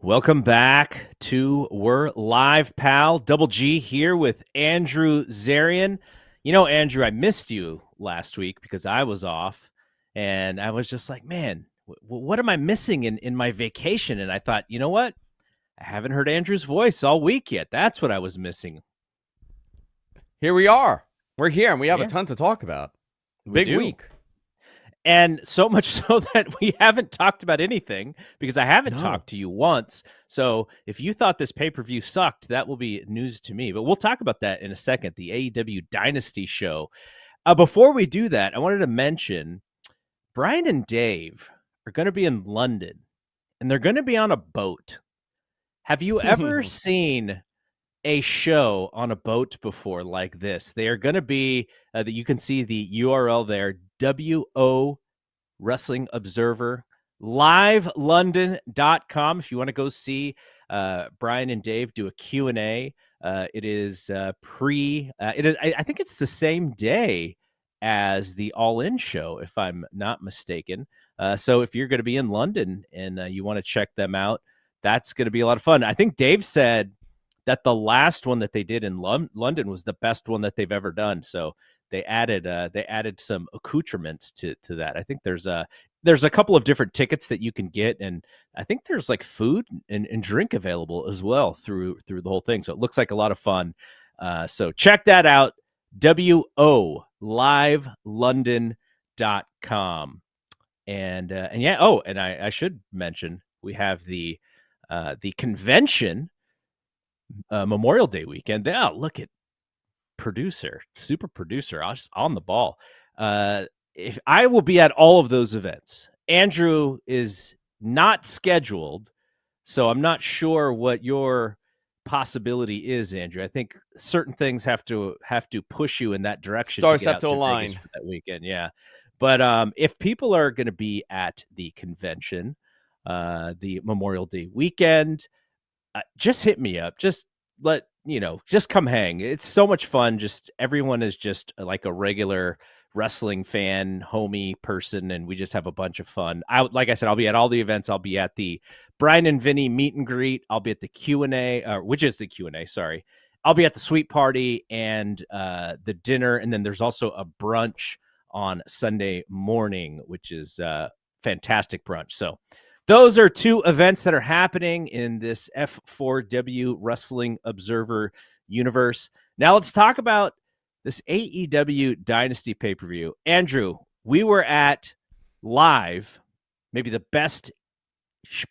Welcome back to We're Live, pal. Double G here with Andrew Zarian. You know, Andrew, I missed you last week because I was off, and I was just like, man, what am I missing in my vacation? And I thought, you know what? I haven't heard Andrew's voice all week yet. That's what I was missing. Here we are. We're here, and we have a Yeah, ton to talk about. we Big do. week. And so much so that we haven't talked about anything because I haven't No. talked to you once. So if you thought this pay-per-view sucked, that will be news to me. But we'll talk about that in a second, the AEW Dynasty show. Before we do that, I wanted to mention Brian and Dave are going to be in London, and they're going to be on a boat. Have you ever seen a show on a boat before like this? They are going to be, that you can see the URL there, WO Wrestling Observer, livelondon.com. If you want to go see Brian and Dave do a Q&A, it is I think it's the same day as the All In show, if I'm not mistaken. So if you're going to be in London and you want to check them out, that's going to be a lot of fun. I think Dave said that the last one that they did in London was the best one that they've ever done. So they added some accoutrements to that. I think there's a couple of different tickets that you can get, and I think there's like food and drink available as well through the whole thing. So it looks like a lot of fun. So check that out. WOLiveLondon.com. And yeah, and I should mention we have the convention Memorial Day weekend. Oh, look at super producer, on the ball. If I will be at all of those events, Andrew is not scheduled, so I'm not sure what your possibility is, Andrew. I think certain things have to push you in that direction. Stars to get have out to to align Vegas for that weekend. Yeah, but if people are going to be at the convention, the Memorial Day weekend, just hit me up. Just just come hang. It's so much fun. Just everyone is just like a regular wrestling fan, homie person, and we just have a bunch of fun. Like I said, I'll be at all the events. I'll be at the Brian and Vinny meet and greet. I'll be at the Q&A, which is the Q&A, sorry. I'll be at the sweet party and the dinner, and then there's also a brunch on Sunday morning, which is fantastic brunch. So those are two events that are happening in this F4W Wrestling Observer universe. Now let's talk about this AEW Dynasty pay-per-view. Andrew, we were at live, maybe the best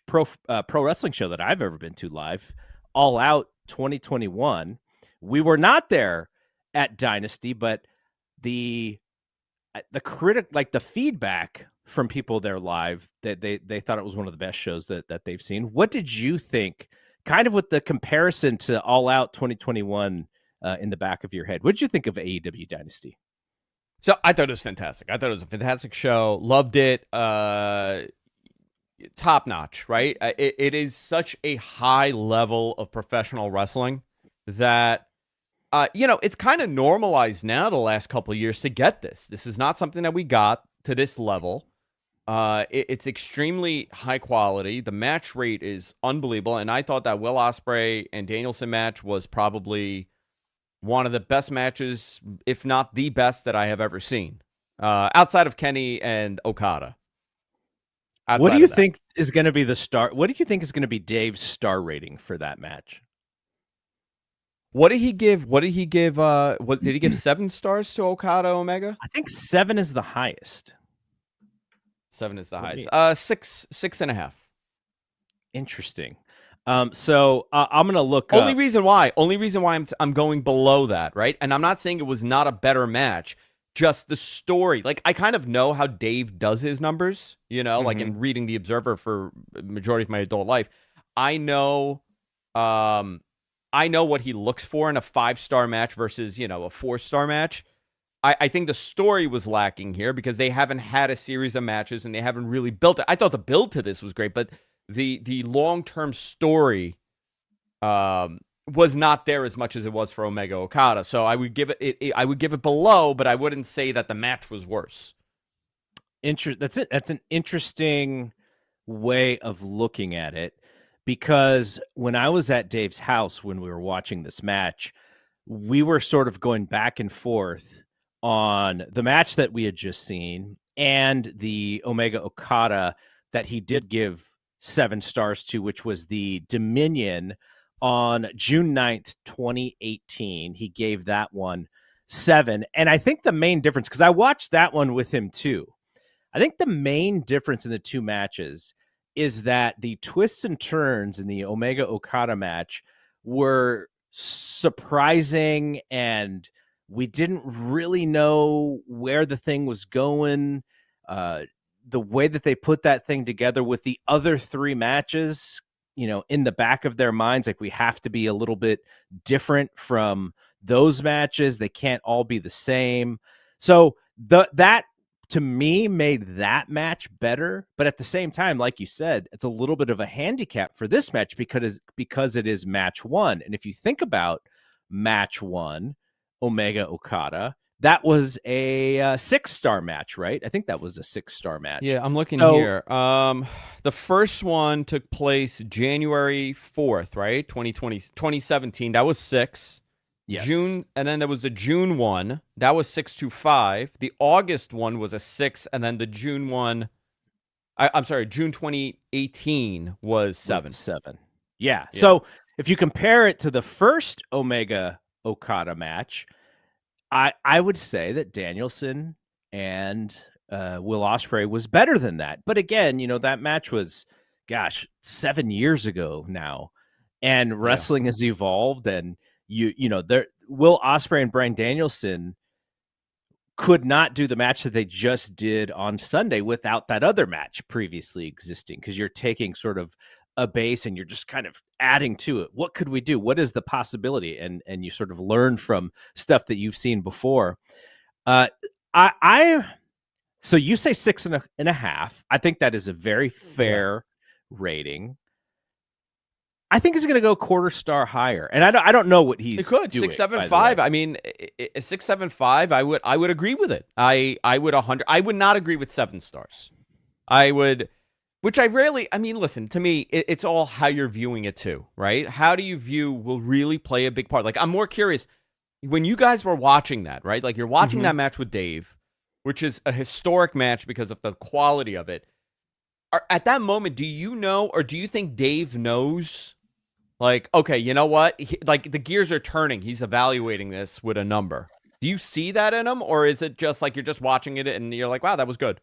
pro wrestling show that I've ever been to live, All Out 2021. We were not there at Dynasty, but the feedback from people there live that they thought it was one of the best shows that they've seen. What did you think, kind of with the comparison to All Out 2021 in the back of your head? What did you think of AEW Dynasty? So I thought it was fantastic. I thought it was a fantastic show. Loved it. Top notch, right? It is such a high level of professional wrestling that it's kind of normalized now the last couple of years to get this. This is not something that we got to this level. It's extremely high quality. The match rate is unbelievable, and I thought that Will Ospreay and Danielson match was probably one of the best matches, if not the best, that I have ever seen, outside of Kenny and Okada. What do you think is going to be the star? What do you think is going to be Dave's star rating for that match? What did he give? What did he give? What did he give? 7 stars to Okada Omega? I think 7 is the highest. 7 is the highest. 6.5. Interesting. So I'm gonna look. Only reason why I'm going below that, right? And I'm not saying it was not a better match. Just the story. Like, I kind of know how Dave does his numbers. Like in reading the Observer for the majority of my adult life, I know what he looks for in a 5-star match versus, a 4-star match. I think the story was lacking here because they haven't had a series of matches and they haven't really built it. I thought the build to this was great, but the long-term story was not there as much as it was for Omega Okada. So I would give it below, but I wouldn't say that the match was worse. That's it. That's an interesting way of looking at it. because when I was at Dave's house when we were watching this match, we were sort of going back and forth on the match that we had just seen and the Omega Okada that he did give 7 stars to, which was the Dominion on June 9th, 2018. He gave that one 7. And I think the main difference, because I watched that one with him too, I think the main difference in the two matches is that the twists and turns in the Omega Okada match were surprising, and we didn't really know where the thing was going. The way that they put that thing together with the other 3 matches, in the back of their minds, like we have to be a little bit different from those matches. They can't all be the same. So that to me made that match better, but at the same time, like you said, it's a little bit of a handicap for this match because it is match 1. And if you think about match 1, Omega Okada, that was a 6-star match, right? I think that was a 6-star match. Yeah, I'm looking here. The first one took place January 4th, right? 2017. That was 6. Yes. June, and then there was the June one. That was 625. The August one was a 6, and then the June one, I'm sorry, June 2018 was 7. 7. Yeah. So if you compare it to the first Omega Okada match, I would say that Danielson and Will Ospreay was better than that. But again, that match was, 7 years ago now, and wrestling has evolved, and there Will Ospreay and Bryan Danielson could not do the match that they just did on Sunday without that other match previously existing, because you're taking sort of a base and you're just kind of adding to it. What could we do? What is the possibility? And you sort of learn from stuff that you've seen before. So you say 6.5. I think that is a very fair rating. I think he's going to go quarter star higher, and I don't know what he's. It could doing, 6.75. I mean, 6.75. I would agree with it. I would 100. I would not agree with 7 stars. I would, which I rarely. I mean, listen, to me, it's all how you're viewing it too, right? How do you view will really play a big part? Like, I'm more curious when you guys were watching that, right? Like, you're watching that match with Dave, which is a historic match because of the quality of it. At that moment, do you know, or do you think Dave knows? Like, okay, you know what? Like, the gears are turning. He's evaluating this with a number. Do you see that in him? Or is it just like you're just watching it and you're like, wow, that was good?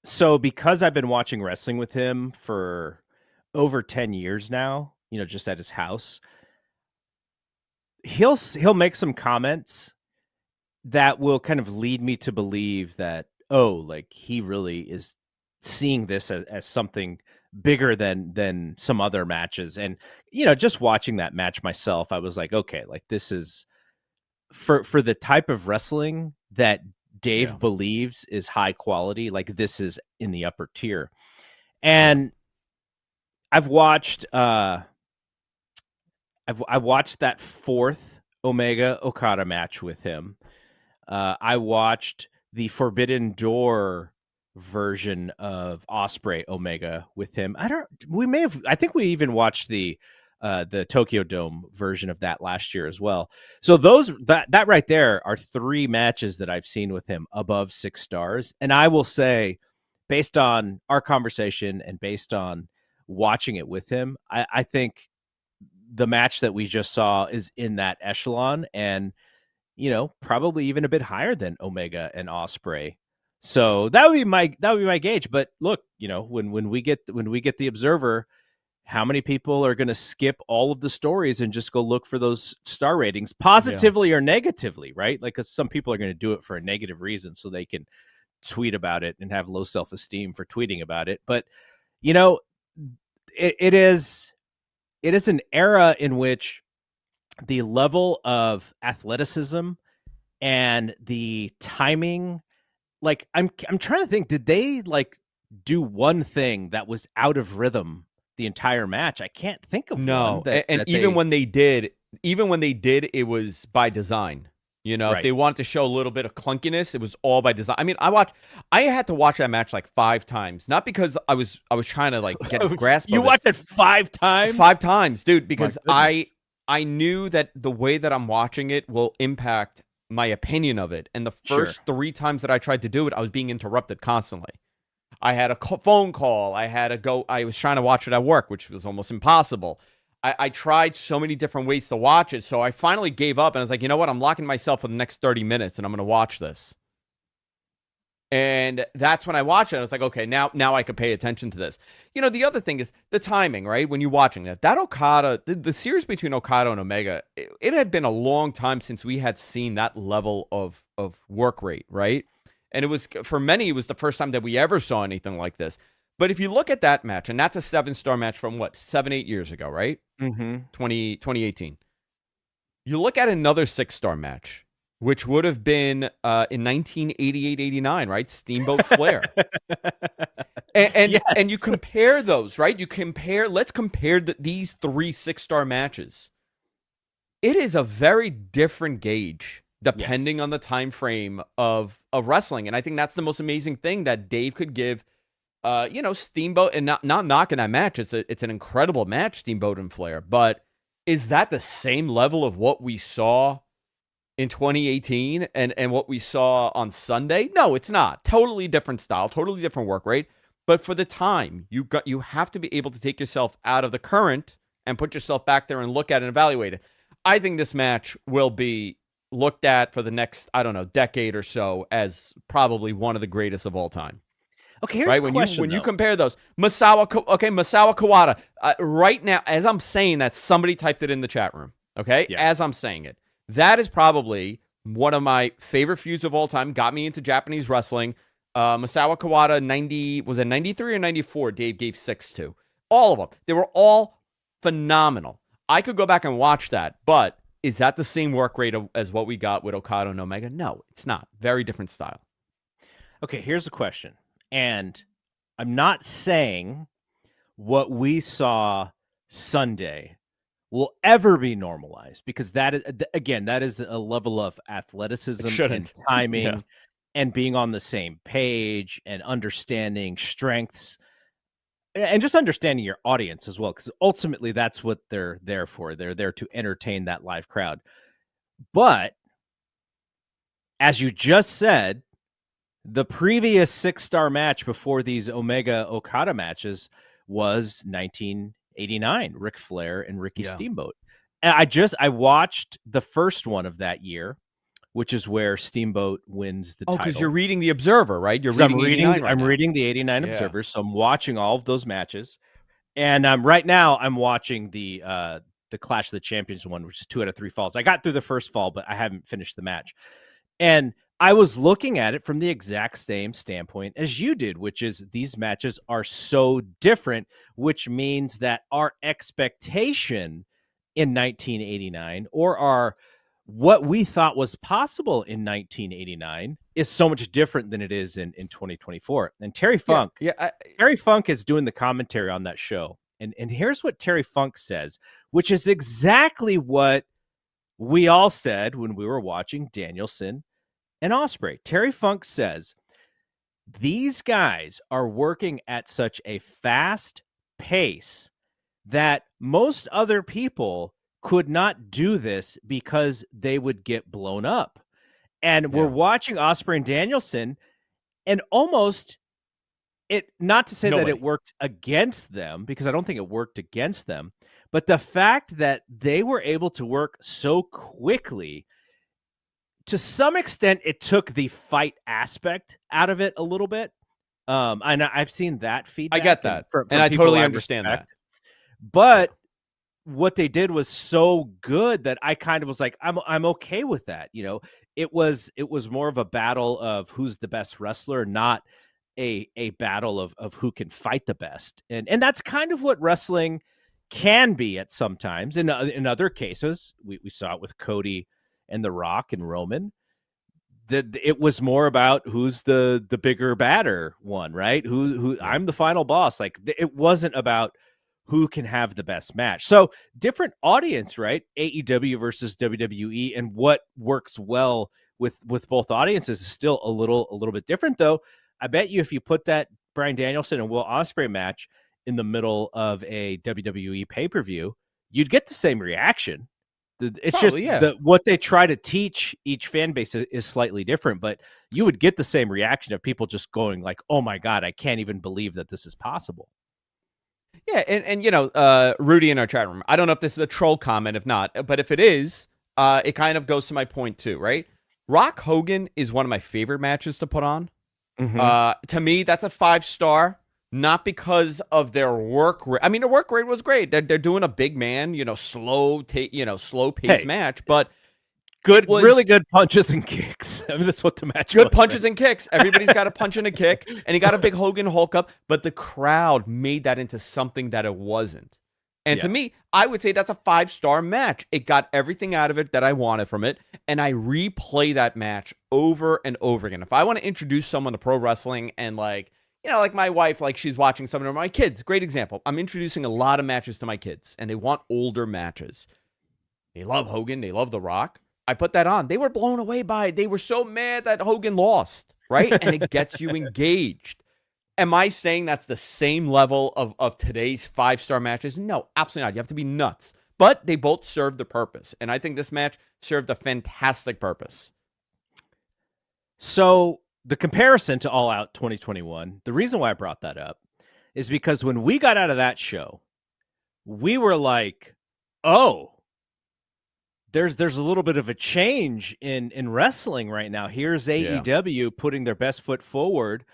So because I've been watching wrestling with him for over 10 years now, just at his house, he'll make some comments that will kind of lead me to believe that, like he really is seeing this as something bigger than some other matches. And just watching that match myself, I was like, okay, like this is for the type of wrestling that Dave believes is high quality, like this is in the upper tier. And I've watched I watched that 4th Omega Okada match with him. I watched the Forbidden Door version of Ospreay Omega with him. I think we even watched the Tokyo Dome version of that last year as well. So that right there are 3 matches that I've seen with him above 6 stars. And I will say, based on our conversation and based on watching it with him, I think the match that we just saw is in that echelon, and probably even a bit higher than Omega and Ospreay. So that would be my gauge. But look, when we get the Observer, how many people are going to skip all of the stories and just go look for those star ratings, positively or negatively, right? Like, because some people are going to do it for a negative reason, so they can tweet about it and have low self-esteem for tweeting about it. But it is an era in which the level of athleticism and the timing, like I'm trying to think, did they like do one thing that was out of rhythm the entire match? I can't think of one. Even when they did, it was by design. If Right. they wanted to show a little bit of clunkiness, it was all by design. I mean, I had to watch that match like 5 times, not because I was trying to like get a grasp You of it. watched it 5 times? 5 times, dude, My because goodness. I knew that the way that I'm watching it will impact my opinion of it. And the Sure. first 3 times that I tried to do it, I was being interrupted constantly. I had a phone call. I had to go. I was trying to watch it at work, which was almost impossible. I tried so many different ways to watch it. So I finally gave up and I was like, you know what? I'm locking myself for the next 30 minutes and I'm going to watch this. And that's when I watched it. I was like, okay, now I could pay attention to this. The other thing is the timing, right? When you're watching that Okada, the series between Okada and Omega, it had been a long time since we had seen that level of work rate, right? And it was, for many, it was the first time that we ever saw anything like this. But if you look at that match, and that's a 7-star match from what, 7-8 years ago, right? Mm-hmm. 2018. You look at another 6-star match, which would have been in 1988-89, right? Steamboat Flair. And Yes. and you compare those, right? Let's compare these 3 6-star matches. It is a very different gauge depending on the time frame of wrestling. And I think that's the most amazing thing that Dave could give Steamboat, and not knocking that match. It's an incredible match, Steamboat and Flair. But is that the same level of what we saw in 2018 and what we saw on Sunday? No, it's not. Totally different style, totally different work rate. But for the time, you have to be able to take yourself out of the current and put yourself back there and look at it and evaluate it. I think this match will be looked at for the next, I don't know, decade or so as probably one of the greatest of all time. Okay, here's right? a question, When you compare those, Masawa Kawada, right now, as I'm saying that, somebody typed it in the chat room, okay? Yeah. As I'm saying it. That is probably one of my favorite feuds of all time, got me into Japanese wrestling. Masawa Kawada, was it 93 or 94? Dave gave 6 to. All of them. They were all phenomenal. I could go back and watch that, but is that the same work rate as what we got with Okada and Omega? No, it's not. Very different style. Okay, here's a question. And I'm not saying what we saw Sunday will ever be normalized, because that is, again, that is a level of athleticism and timing and being on the same page and understanding strengths and just understanding your audience as well, because ultimately that's what they're there for. They're there to entertain that live crowd. But as you just said, the previous 6-star match before these Omega Okada matches was 1989, Ric Flair and Ricky Steamboat. And I watched the first one of that year, which is where Steamboat wins the title. Oh, because you're reading the Observer, right? I'm reading the 89 Observer, so I'm watching all of those matches. And right now I'm watching the Clash of the Champions one, which is 2 out of 3 falls. I got through the first fall, but I haven't finished the match. And I was looking at it from the exact same standpoint as you did, which is these matches are so different, which means that our expectation in 1989 or what we thought was possible in 1989 is so much different than it is in 2024. And Terry Funk, Terry Funk is doing the commentary on that show. And here's what Terry Funk says, which is exactly what we all said when we were watching Danielson and Ospreay. Terry Funk says, these guys are working at such a fast pace that most other people could not do this because they would get blown up. And we're watching Ospreay and Danielson, and almost not to say that it worked against them, because I don't think it worked against them, but the fact that they were able to work so quickly, to some extent, it took the fight aspect out of it a little bit. And I've seen that feedback. I get that. And I totally understand that. But what they did was so good that I kind of was like, I'm okay with that. It was more of a battle of who's the best wrestler, not a battle of who can fight the best. And that's kind of what wrestling can be at sometimes. In other cases, we saw it with Cody and The Rock and Roman, that it was more about who's the bigger, badder one, right? Who I'm the final boss. Like, it wasn't about who can have the best match. So different audience, right? AEW versus WWE, and what works well with both audiences is still a little bit different, though. I bet you if you put that Bryan Danielson and Will Ospreay match in the middle of a WWE pay-per-view, you'd get the same reaction. It's just Probably, yeah. what they try to teach each fan base is slightly different, but you would get the same reaction of people just going like, "Oh my God, I can't even believe that this is possible." Yeah, and Rudy in our chat room. I don't know if this is a troll comment, if not, but if it is, it kind of goes to my point too, right? Rock Hogan is one of my favorite matches to put on. Mm-hmm. To me, that's a 5-star, not because of their work rate. I mean, their work rate was great. They're doing a big man, slow paced Hey, match, but it good, was really good punches and kicks. I mean, that's what the match good was, punches right? and kicks. Everybody's got a punch and a kick, and he got a big Hogan Hulk up, but the crowd made that into something that it wasn't. And to Yeah. me, I would say that's a 5-star match. It got everything out of it that I wanted from it, and I replay that match over and over again. If I want to introduce someone to pro wrestling and like my wife, like she's watching some of my kids, great example. I'm introducing a lot of matches to my kids, and they want older matches. They love Hogan. They love The Rock. I put that on. They were blown away by it. They were so mad that Hogan lost, right? And it gets you engaged. Am I saying that's the same level of today's 5-star matches? No, absolutely not. You have to be nuts. But they both serve the purpose. And I think this match served a fantastic purpose. So the comparison to All Out 2021, the reason why I brought that up is because when we got out of that show, we were like, oh, there's a little bit of a change in wrestling right now. Here's Yeah. AEW putting their best foot forward,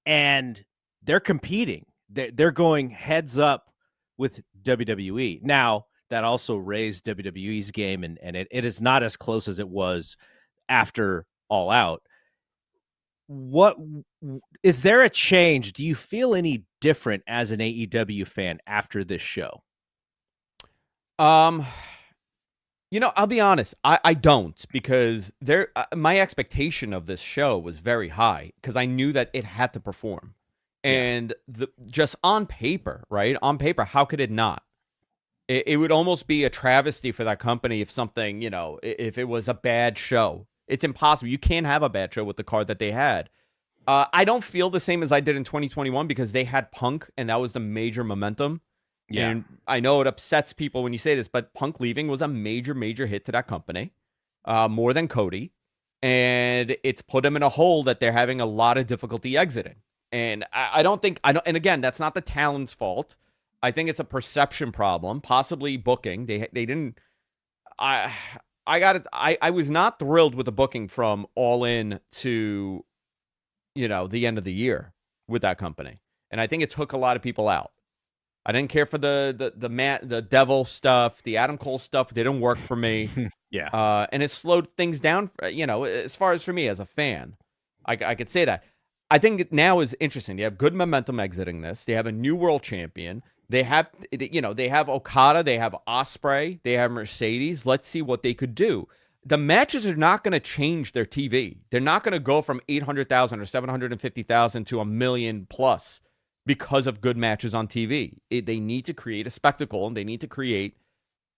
and they're competing. They're going heads up with WWE. Now, that also raised WWE's game, and it is not as close as it was after All Out. What is there a change? Do you feel any different as an AEW fan after this show? I'll be honest. I don't, because my expectation of this show was very high because I knew that it had to perform. And just on paper, right? On paper, how could it not? It would almost be a travesty for that company if something, if it was a bad show. It's impossible. You can't have a bad show with the card that they had. I don't feel the same as I did in 2021 because they had Punk, and that was the major momentum. Yeah. And I know it upsets people when you say this, but Punk leaving was a major, major hit to that company, more than Cody. And it's put them in a hole that they're having a lot of difficulty exiting. And I don't think, and again, that's not the talent's fault. I think it's a perception problem, possibly booking. They didn't, I was not thrilled with the booking from All In to, the end of the year with that company. And I think it took a lot of people out. I didn't care for the Devil stuff, the Adam Cole stuff. They didn't work for me. Yeah. And it slowed things down, as far as for me as a fan. I could say that. I think now is interesting. They have good momentum exiting this. They have a new world champion. They have Okada. They have Ospreay. They have Mercedes. Let's see what they could do. The matches are not going to change their TV. They're not going to go from 800,000 or 750,000 to 1 million plus because of good matches on TV. They need to create a spectacle, and they need to create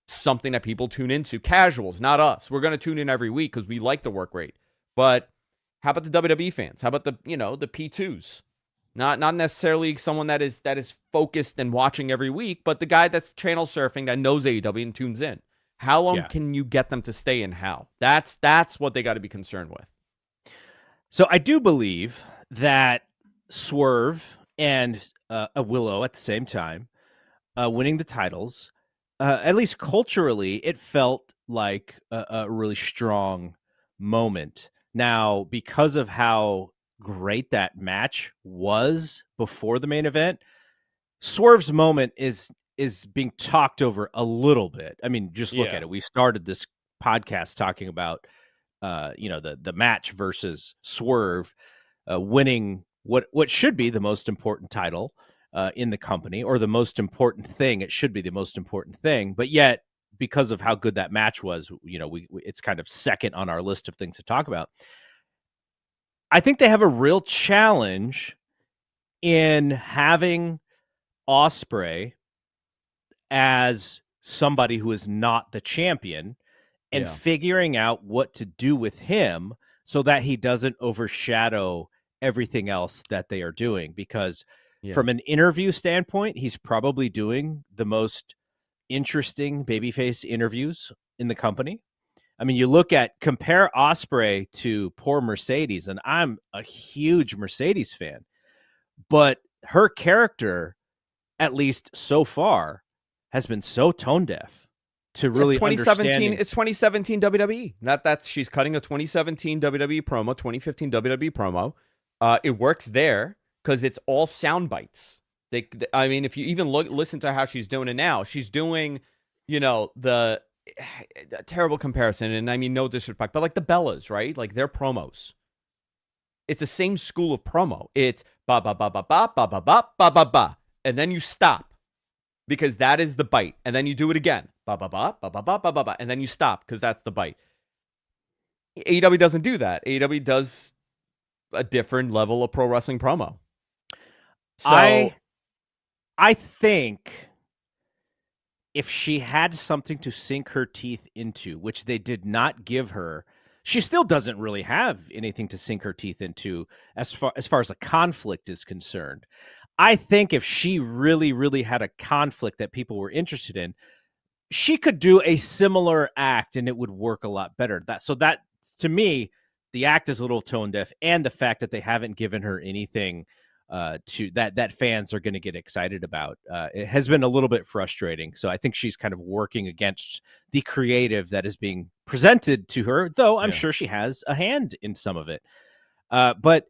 something that people tune into. Casuals, not us. We're going to tune in every week because we like the work rate. But how about the WWE fans? How about the P2s? Not necessarily someone that is focused and watching every week, but the guy that's channel surfing that knows AEW and tunes in. How long can you get them to stay, and how? That's what they got to be concerned with. So I do believe that Swerve and a Willow at the same time winning the titles, at least culturally, it felt like a really strong moment. Now, because of how great that match was before the main event, Swerve's moment is being talked over a little bit. I mean, just look at it. We started this podcast talking about the match versus Swerve winning what should be the most important title in the company, or the most important thing. It should be the most important thing, but yet, because of how good that match was, it's kind of second on our list of things to talk about. I think they have a real challenge in having Ospreay as somebody who is not the champion and Yeah. figuring out what to do with him so that he doesn't overshadow everything else that they are doing. Because Yeah. from an interview standpoint, he's probably doing the most interesting babyface interviews in the company. I mean, you compare Osprey to poor Mercedes, and I'm a huge Mercedes fan, but her character, at least so far, has been so tone deaf to Yes, really 2017. understanding. It's 2017 WWE. That's she's cutting a 2017 WWE promo, 2015 WWE promo. It works there because it's all sound bites. I mean, if you even listen to how she's doing it now, she's doing, the terrible comparison, and I mean no disrespect, but like the Bellas, right? Like their promos. It's the same school of promo. It's ba ba ba ba ba ba ba ba ba ba ba, and then you stop because that is the bite, and then you do it again, ba ba ba ba ba ba ba ba ba, and then you stop because that's the bite. AEW doesn't do that. AEW does a different level of pro wrestling promo. So I think if she had something to sink her teeth into, which they did not give her, she still doesn't really have anything to sink her teeth into as far as a conflict is concerned. I think if she really, really had a conflict that people were interested in, she could do a similar act and it would work a lot better. That to me, the act is a little tone deaf, and the fact that they haven't given her anything to that fans are going to get excited about. It has been a little bit frustrating. So I think she's kind of working against the creative that is being presented to her, though I'm sure she has a hand in some of it. But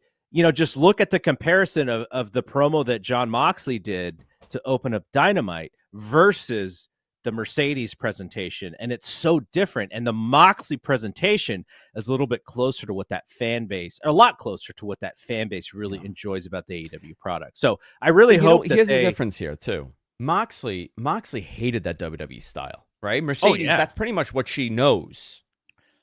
just look at the comparison of the promo that Jon Moxley did to open up Dynamite versus the Mercedes presentation, and it's so different. And the Moxley presentation is a little bit closer to what that fan base, or a lot closer to what that fan base really enjoys about the AEW product. So I really hope that here's the difference here too. Moxley hated that WWE style, right? Mercedes, that's pretty much what she knows.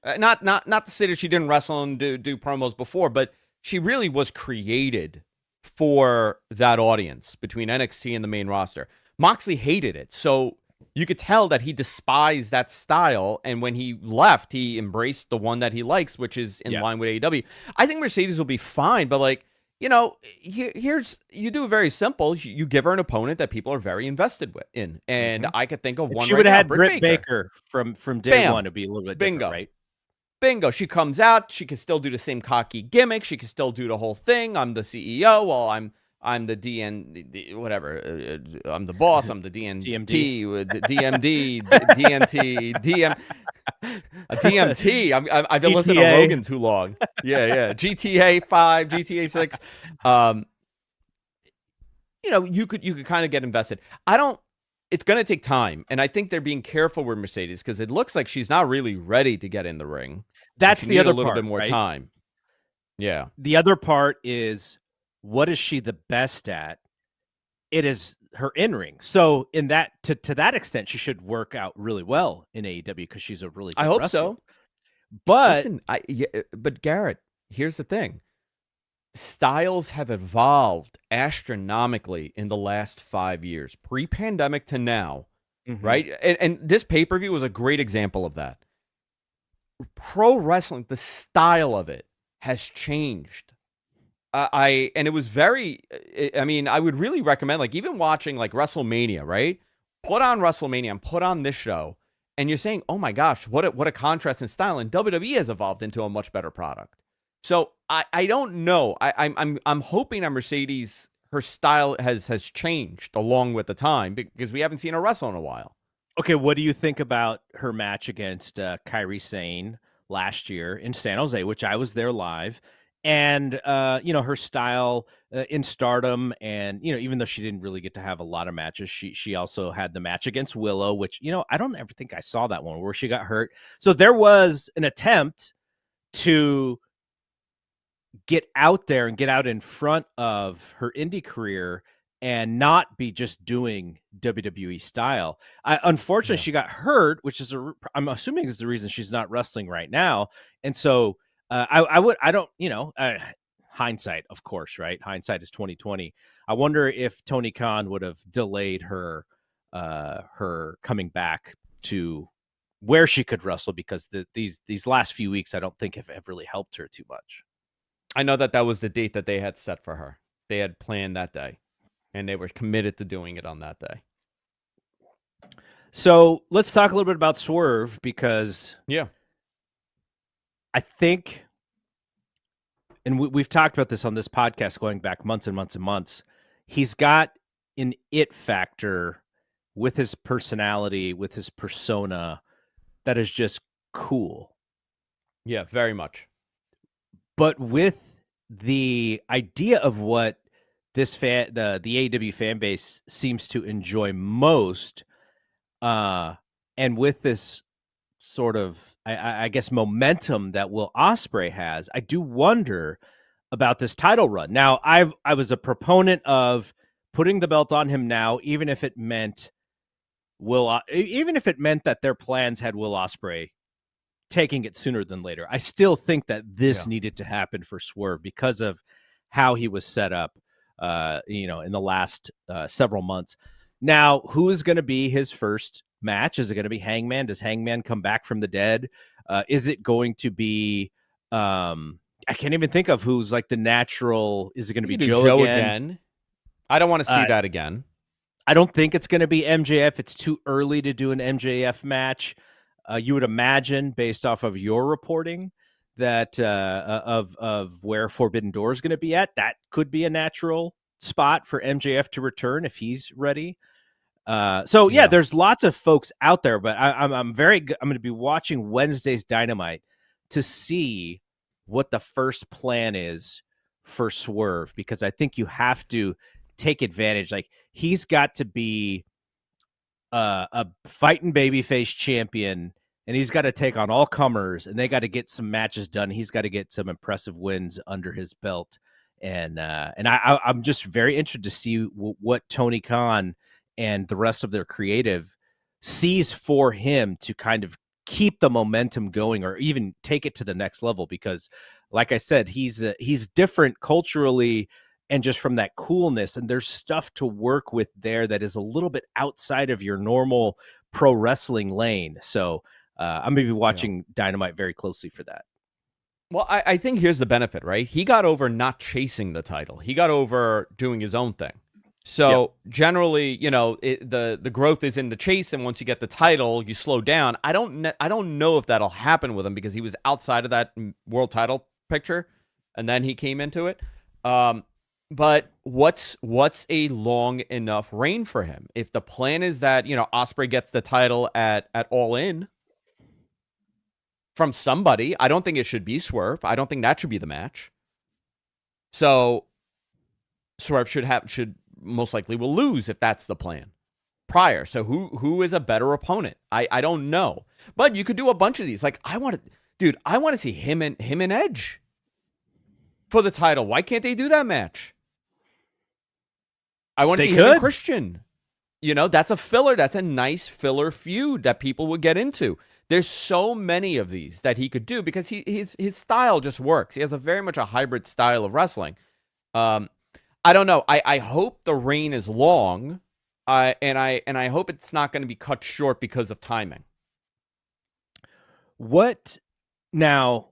Not to say that she didn't wrestle and do promos before, but she really was created for that audience between NXT and the main roster. Moxley hated it, so you could tell that he despised that style, and when he left, he embraced the one that he likes, which is in line with AEW. I think Mercedes will be fine, but here's you do it very simple. You give her an opponent that people are very invested in, and I could think of one. She would have had Britt Baker from day one. It'd be a little bit different, right? Bingo. She comes out. She can still do the same cocky gimmick. She can still do the whole thing. I'm the CEO. Well, I'm the DN, whatever. I'm the boss. I'm the DNT, DMD, DNT, DM, DMT. I've been listening to Rogan too long. Yeah. GTA 5, GTA 6. You could kind of get invested. It's going to take time, and I think they're being careful with Mercedes because it looks like she's not really ready to get in the ring. That's the other part, a little bit more time. Yeah. The other part is, what is she the best at? It is her in-ring. So in that to that extent, she should work out really well in AEW because she's a really good wrestler. So. But listen, but Garrett, here's the thing. Styles have evolved astronomically in the last 5 years, pre-pandemic to now, right? And this pay-per-view was a great example of that. Pro wrestling, the style of it has changed. And it was very, I mean, I would really recommend, like, even watching like WrestleMania, right? Put on WrestleMania and put on this show, and you're saying, oh my gosh, what a contrast in style. And WWE has evolved into a much better product. So I don't know. I'm hoping that Mercedes, her style has changed along with the time, because we haven't seen her wrestle in a while. Okay, what do you think about her match against Kairi Sane last year in San Jose, which I was there live? And her style in Stardom, and even though she didn't really get to have a lot of matches, she also had the match against Willow, which I don't ever think I saw that one where she got hurt. So there was an attempt to get out there and get out in front of her indie career and not be just doing WWE style. Unfortunately, she got hurt, which is I'm assuming is the reason she's not wrestling right now. And so hindsight, of course, right? Hindsight is 2020. I wonder if Tony Khan would have delayed her her coming back to where she could wrestle, because these last few weeks I don't think have really helped her too much. I know that was the date that they had set for her. They had planned that day, and they were committed to doing it on that day. So let's talk a little bit about Swerve, because I think, and we've talked about this on this podcast going back months and months and months, he's got an it factor with his personality, with his persona, that is just cool. Yeah, very much. But with the idea of what this the AEW fan base seems to enjoy most, and with this sort of, I guess, momentum that Will Ospreay has, I do wonder about this title run. Now, I was a proponent of putting the belt on him now, even if it meant that their plans had Will Ospreay taking it sooner than later. I still think that this needed to happen for Swerve because of how he was set up, in the last several months. Now, who is going to be his first match? Is it going to be Hangman? Does Hangman come back from the dead? Is it going to be, I can't even think of who's like the natural. Is it going to be Joe again? I don't want to see that again. I don't think it's going to be MJF. It's too early to do an MJF match. You would imagine, based off of your reporting, that of where Forbidden Door is going to be at, that could be a natural spot for MJF to return if he's ready. There's lots of folks out there, but I'm going to be watching Wednesday's Dynamite to see what the first plan is for Swerve, because I think you have to take advantage. Like, he's got to be a fighting babyface champion, and he's got to take on all comers, and they got to get some matches done. He's got to get some impressive wins under his belt. And I'm just very interested to see what Tony Khan and the rest of their creative sees for him to kind of keep the momentum going, or even take it to the next level. Because, like I said, he's different culturally and just from that coolness, and there's stuff to work with there that is a little bit outside of your normal pro wrestling lane. So I'm going to be watching Dynamite very closely for that. Well, I think here's the benefit, right? He got over not chasing the title. He got over doing his own thing. So generally, the growth is in the chase, and once you get the title, you slow down. I don't know if that'll happen with him, because he was outside of that world title picture, and then he came into it. But what's a long enough reign for him? If the plan is that, Ospreay gets the title at All In from somebody, I don't think it should be Swerve. I don't think that should be the match. So Swerve should most likely will lose if that's the plan prior. So who is a better opponent? I don't know. But you could do a bunch of these. Like, I want to see him and Edge for the title. Why can't they do that match? I want to see him and Christian. That's a filler. That's a nice filler feud that people would get into. There's so many of these that he could do, because his style just works. He has very much a hybrid style of wrestling. I don't know. I hope the reign is long, and I hope it's not going to be cut short because of timing. Now,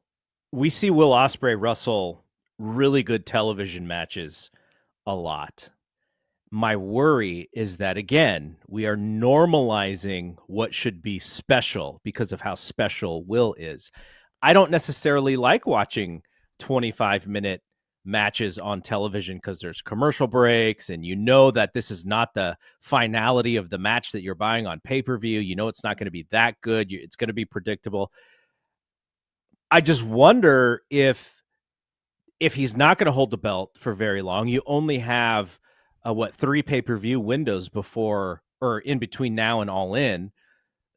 we see Will Ospreay wrestle really good television matches a lot. My worry is that, again, we are normalizing what should be special because of how special Will is. I don't necessarily like watching 25-minute matches on television, because there's commercial breaks, and that this is not the finality of the match that you're buying on pay-per-view. It's not going to be that good. It's going to be predictable. I just wonder if he's not going to hold the belt for very long. You only have 3 pay-per-view windows before or in between now and All In.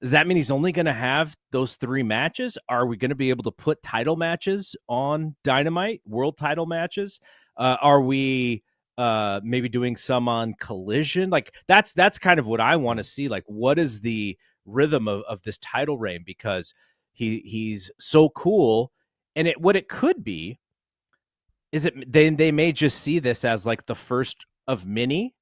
Does that mean he's only going to have those 3 matches? Are we going to be able to put title matches on Dynamite, world title matches? Are we maybe doing some on Collision? Like, that's kind of what I want to see. Like, what is the rhythm of this title reign? Because he's so cool, and what it could be is they may just see this as like the first of many,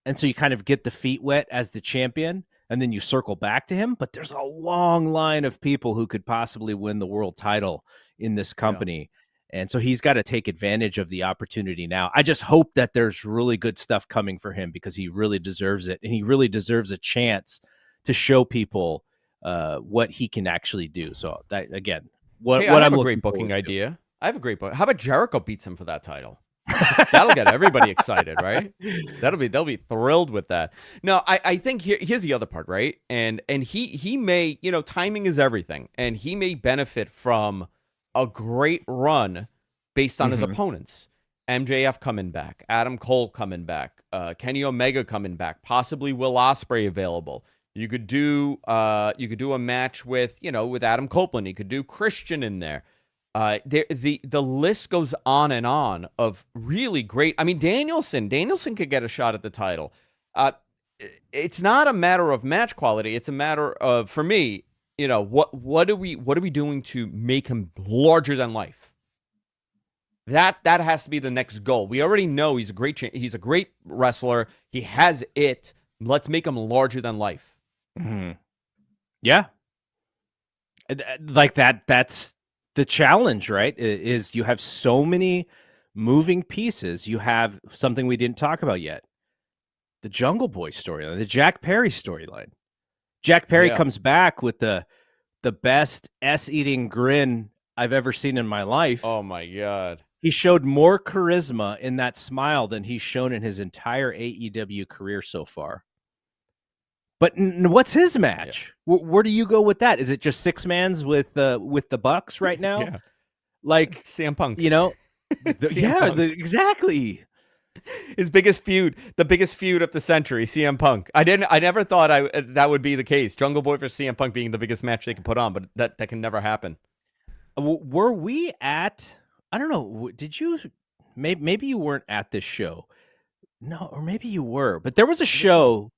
And so you kind of get the feet wet as the champion, and then you circle back to him. But there's a long line of people who could possibly win the world title in this Yeah. company. And so he's got to take advantage of the opportunity now. I just hope that there's really good stuff coming for him because he really deserves it. And he really deserves a chance to show people what he can actually do. So that, again, Hey, I what have I'm a looking great booking forward idea. I have a great book. How about Jericho beats him for that title? That'll get everybody excited, right? They'll be thrilled with that. No, I think here's the other part, right? And he may, timing is everything, and he may benefit from a great run based on his to. opponents. MJF coming back, Adam Cole coming back, Kenny Omega coming back, possibly Will Ospreay available. You could do a match with Adam Copeland. You could do Christian in there. The list goes on and on of really great. I mean, Danielson could get a shot at the title. It's not a matter of match quality. It's a matter of, for me, what are we doing to make him larger than life? That has to be the next goal. We already know he's a great wrestler. He has it. Let's make him larger than life. Mm-hmm. Yeah, like that. That's the challenge, right? Is you have so many moving pieces. You have something we didn't talk about yet: the Jungle Boy storyline, the Jack Perry storyline. Jack Perry comes back with the best s-eating grin I've ever seen in my life. Oh my God. He showed more charisma in that smile than he's shown in his entire AEW career so far. But what's his match? Yeah. Where do you go with that? Is it just six mans with the Bucks right now? Yeah. Like CM Punk. Exactly. His biggest feud, the biggest feud of the century, CM Punk. I never thought that would be the case. Jungle Boy versus CM Punk being the biggest match they could put on, but that can never happen. Were we at? I don't know. Did you? Maybe you weren't at this show. No, or maybe you were. But there was a show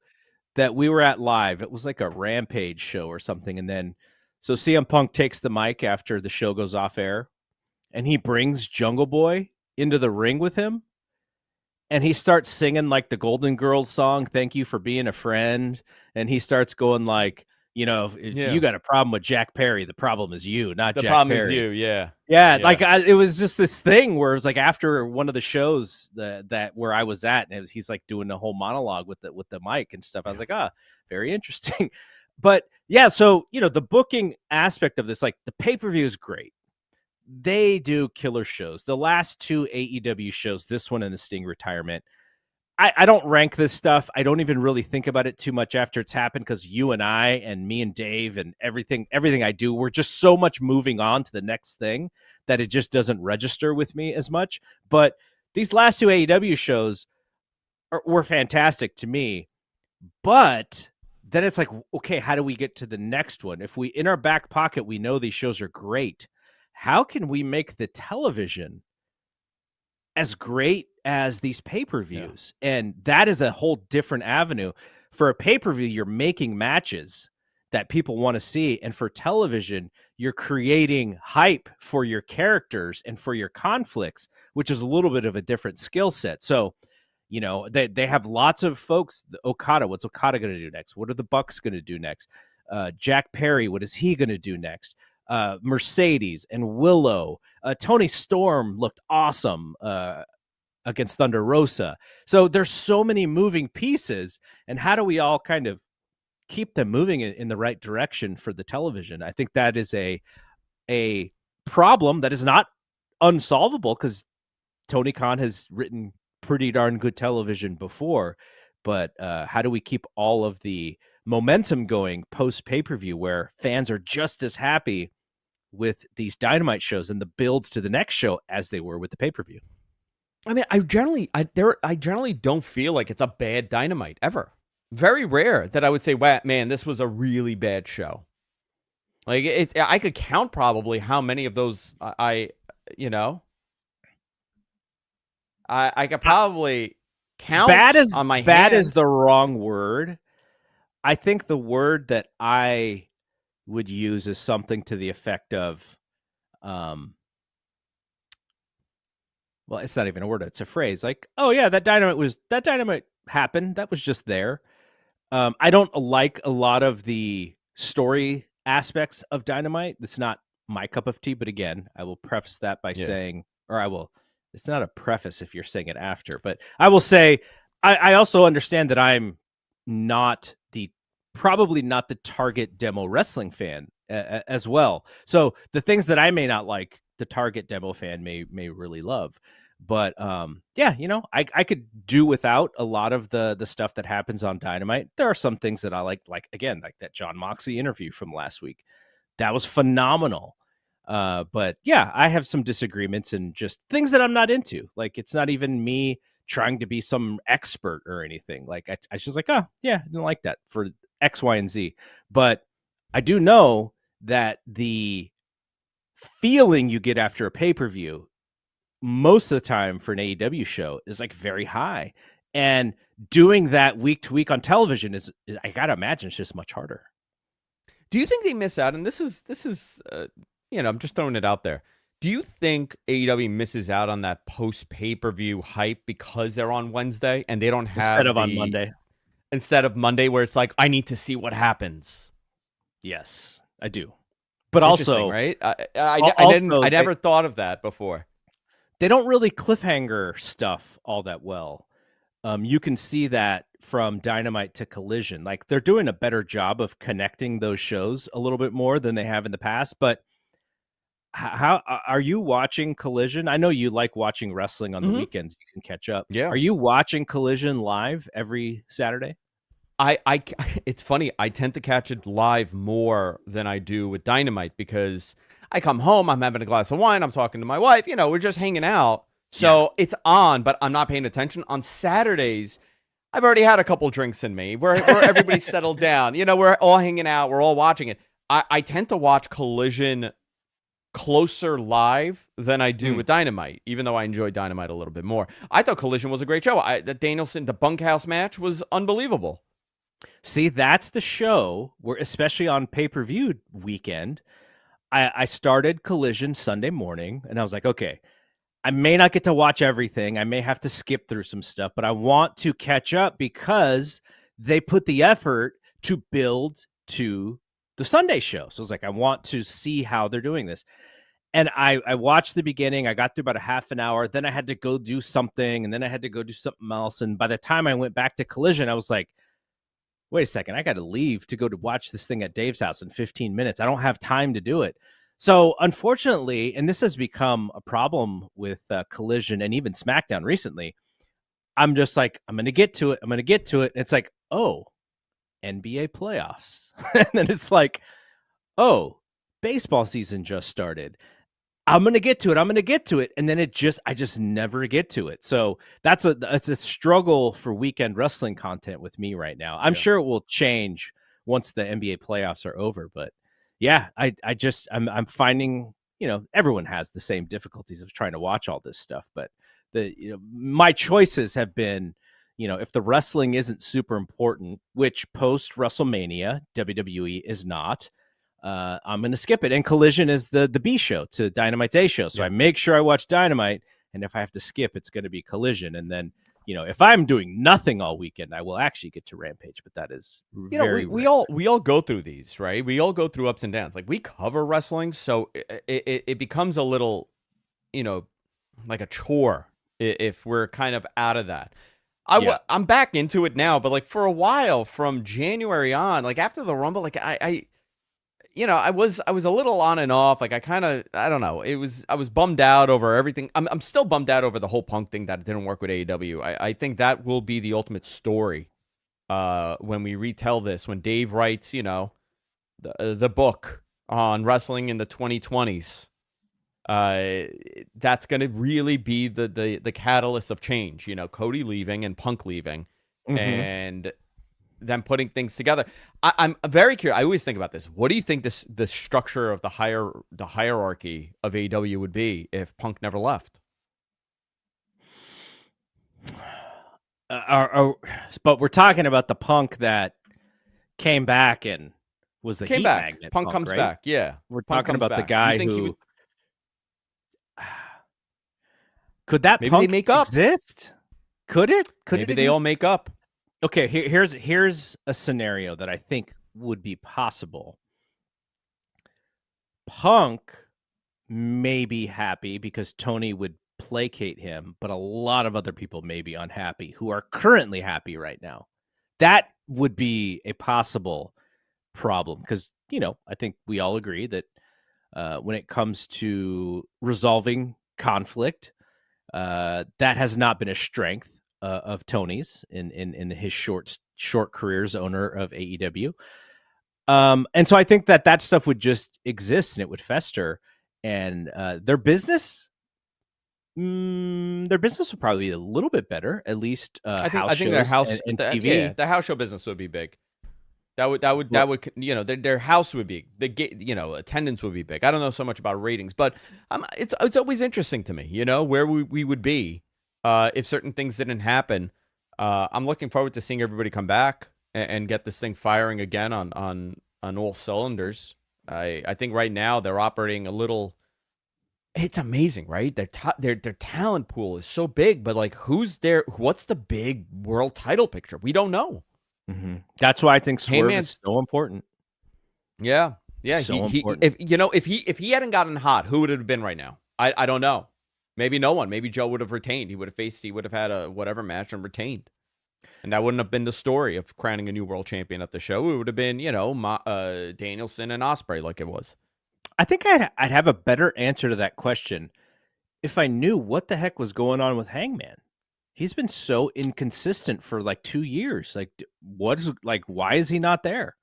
that we were at live. It was like a Rampage show or something. And then, so CM Punk takes the mic after the show goes off air, and he brings Jungle Boy into the ring with him. And he starts singing like the Golden Girls song, "Thank You for Being a Friend." And he starts going like, if you got a problem with Jack Perry, the problem is you, not Jack Perry. The problem is you, yeah. Yeah, like it was just this thing where it was like after one of the shows that where I was at, and he's like doing a whole monologue with the mic and stuff. I was like, very interesting. But yeah, so the booking aspect of this, like the pay-per-view is great. They do killer shows. The last two AEW shows, this one and the Sting retirement, I don't rank this stuff. I don't even really think about it too much after it's happened because you and I and me and Dave and everything I do, we're just so much moving on to the next thing that it just doesn't register with me as much. But these last two AEW shows were fantastic to me. But then it's like, okay, how do we get to the next one? If we, in our back pocket, we know these shows are great, how can we make the television as great as these pay-per-views? Yeah. And that is a whole different avenue. For a pay-per-view, you're making matches that people want to see. And for television, you're creating hype for your characters and for your conflicts, which is a little bit of a different skill set. So, they have lots of folks. Okada, what's Okada going to do next? What are the Bucks going to do next? Jack Perry, what is he going to do next? Mercedes and Willow. Tony Storm looked awesome against Thunder Rosa. So there's so many moving pieces, and how do we all kind of keep them moving in the right direction for the television? I think that is a problem that is not unsolvable because Tony Khan has written pretty darn good television before. But how do we keep all of the momentum going post pay-per-view where fans are just as happy with these Dynamite shows and the builds to the next show as they were with the pay-per-view? I mean, I generally don't feel like it's a bad Dynamite ever. Very rare that I would say, "Wow, man, this was a really bad show." Like I could count probably how many of those I could probably count on my hand. Bad is the wrong word. I think the word that I would use is something to the effect of, well, it's not even a word, it's a phrase. Like, oh yeah, that Dynamite happen. That was just there. I don't like a lot of the story aspects of Dynamite. It's not my cup of tea, but again, I will preface that by Yeah. saying, or I will, it's not a preface if you're saying it after, but I will say, I also understand that I'm not probably not the target demo wrestling fan as well. So the things that I may not like, the target demo fan may really love. But yeah, I could do without a lot of the stuff that happens on Dynamite. There are some things that I like again, like that John Moxley interview from last week. That was phenomenal. But yeah, I have some disagreements and just things that I'm not into. Like, it's not even me trying to be some expert or anything. Like, I just like, oh yeah, I didn't like that for X, Y, and Z. But I do know that the feeling you get after a pay-per-view most of the time for an AEW show is like very high. And doing that week to week on television is I gotta imagine it's just much harder. Do you think they miss out? And this is I'm just throwing it out there. Do you think AEW misses out on that post pay-per-view hype because they're on Wednesday and they don't have on Monday? Instead of Monday, where it's like, I need to see what happens. Yes, I do. But also, right? I never thought of that before. They don't really cliffhanger stuff all that well. You can see that from Dynamite to Collision. Like, they're doing a better job of connecting those shows a little bit more than they have in the past. But how are you watching Collision? I know you like watching wrestling on the weekends. You can catch up. Yeah. Are you watching Collision live every Saturday? It's funny. I tend to catch it live more than I do with Dynamite because I come home, I'm having a glass of wine, I'm talking to my wife, we're just hanging out. So It's on, but I'm not paying attention. On Saturdays, I've already had a couple drinks in me where everybody's settled down. We're all hanging out, we're all watching it. I tend to watch Collision closer live than I do with Dynamite, even though I enjoy Dynamite a little bit more. I thought Collision was a great show. The Danielson, the bunkhouse match was unbelievable. See, that's the show where, especially on pay-per-view weekend, I started Collision Sunday morning, and I was like, okay, I may not get to watch everything. I may have to skip through some stuff, but I want to catch up because they put the effort to build to the Sunday show. So I was like, I want to see how they're doing this. And I watched the beginning. I got through about a half an hour. Then I had to go do something, and then I had to go do something else. And by the time I went back to Collision, I was like, wait a second, I got to leave to go to watch this thing at Dave's house in 15 minutes. I don't have time to do it. So unfortunately, and this has become a problem with Collision and even SmackDown recently, I'm just like, I'm going to get to it. I'm going to get to it. And it's like, oh, NBA playoffs. And then it's like, oh, baseball season just started. I'm going to get to it. I'm going to get to it. And then I just never get to it. So that's a struggle for weekend wrestling content with me right now. I'm sure it will change once the NBA playoffs are over. But yeah, I'm finding, everyone has the same difficulties of trying to watch all this stuff. But my choices have been, if the wrestling isn't super important, which post WrestleMania, WWE is not, I'm going to skip it. And Collision is the B show to Dynamite's A show. So I make sure I watch Dynamite. And if I have to skip, it's going to be Collision. And then, if I'm doing nothing all weekend, I will actually get to Rampage. But that is we all go through these, right? We all go through ups and downs. Like, we cover wrestling, so it becomes a little, like a chore if we're kind of out of that. I'm back into it now, but like for a while from January on, like after the Rumble, like I was a little on and off. Like I don't know. I was bummed out over everything. I'm still bummed out over the whole Punk thing that didn't work with AEW. I think that will be the ultimate story when we retell this. When Dave writes, the book on wrestling in the 2020s, that's going to really be the catalyst of change. Cody leaving and Punk leaving, and them putting things together. I'm very curious. I always think about this. What do you think the structure of the hierarchy of AEW would be if Punk never left? But we're talking about the Punk that came back and was the heat magnet. Punk comes right? back. Yeah, we're talking about the guy who. Could that maybe Punk they make up? Exist? Could it? Maybe they all make up. Okay, here's a scenario that I think would be possible. Punk may be happy because Tony would placate him, but a lot of other people may be unhappy who are currently happy right now. That would be a possible problem because, I think we all agree that when it comes to resolving conflict, that has not been a strength of Tony's in his short career as owner of AEW. And so I think that stuff would just exist and it would fester, and their business would probably be a little bit better, at least I house think their shows house, and TV. the house show business would be big. That would their house would be attendance would be big. I don't know so much about ratings, but it's always interesting to me, where we would be if certain things didn't happen. I'm looking forward to seeing everybody come back and get this thing firing again on all cylinders. I think right now they're operating a little. It's amazing, right? Their talent pool is so big, but like, who's there? What's the big world title picture? We don't know. Mm-hmm. That's why I think Swerve is so important. Yeah. So important. If he hadn't gotten hot, who would it have been right now? I don't know. Maybe no one. Maybe Joe would have retained. He would have had a whatever match and retained. And that wouldn't have been the story of crowning a new world champion at the show. It would have been, Danielson and Ospreay like it was. I think I'd have a better answer to that question if I knew what the heck was going on with Hangman. He's been so inconsistent for like 2 years. Like, why is he not there?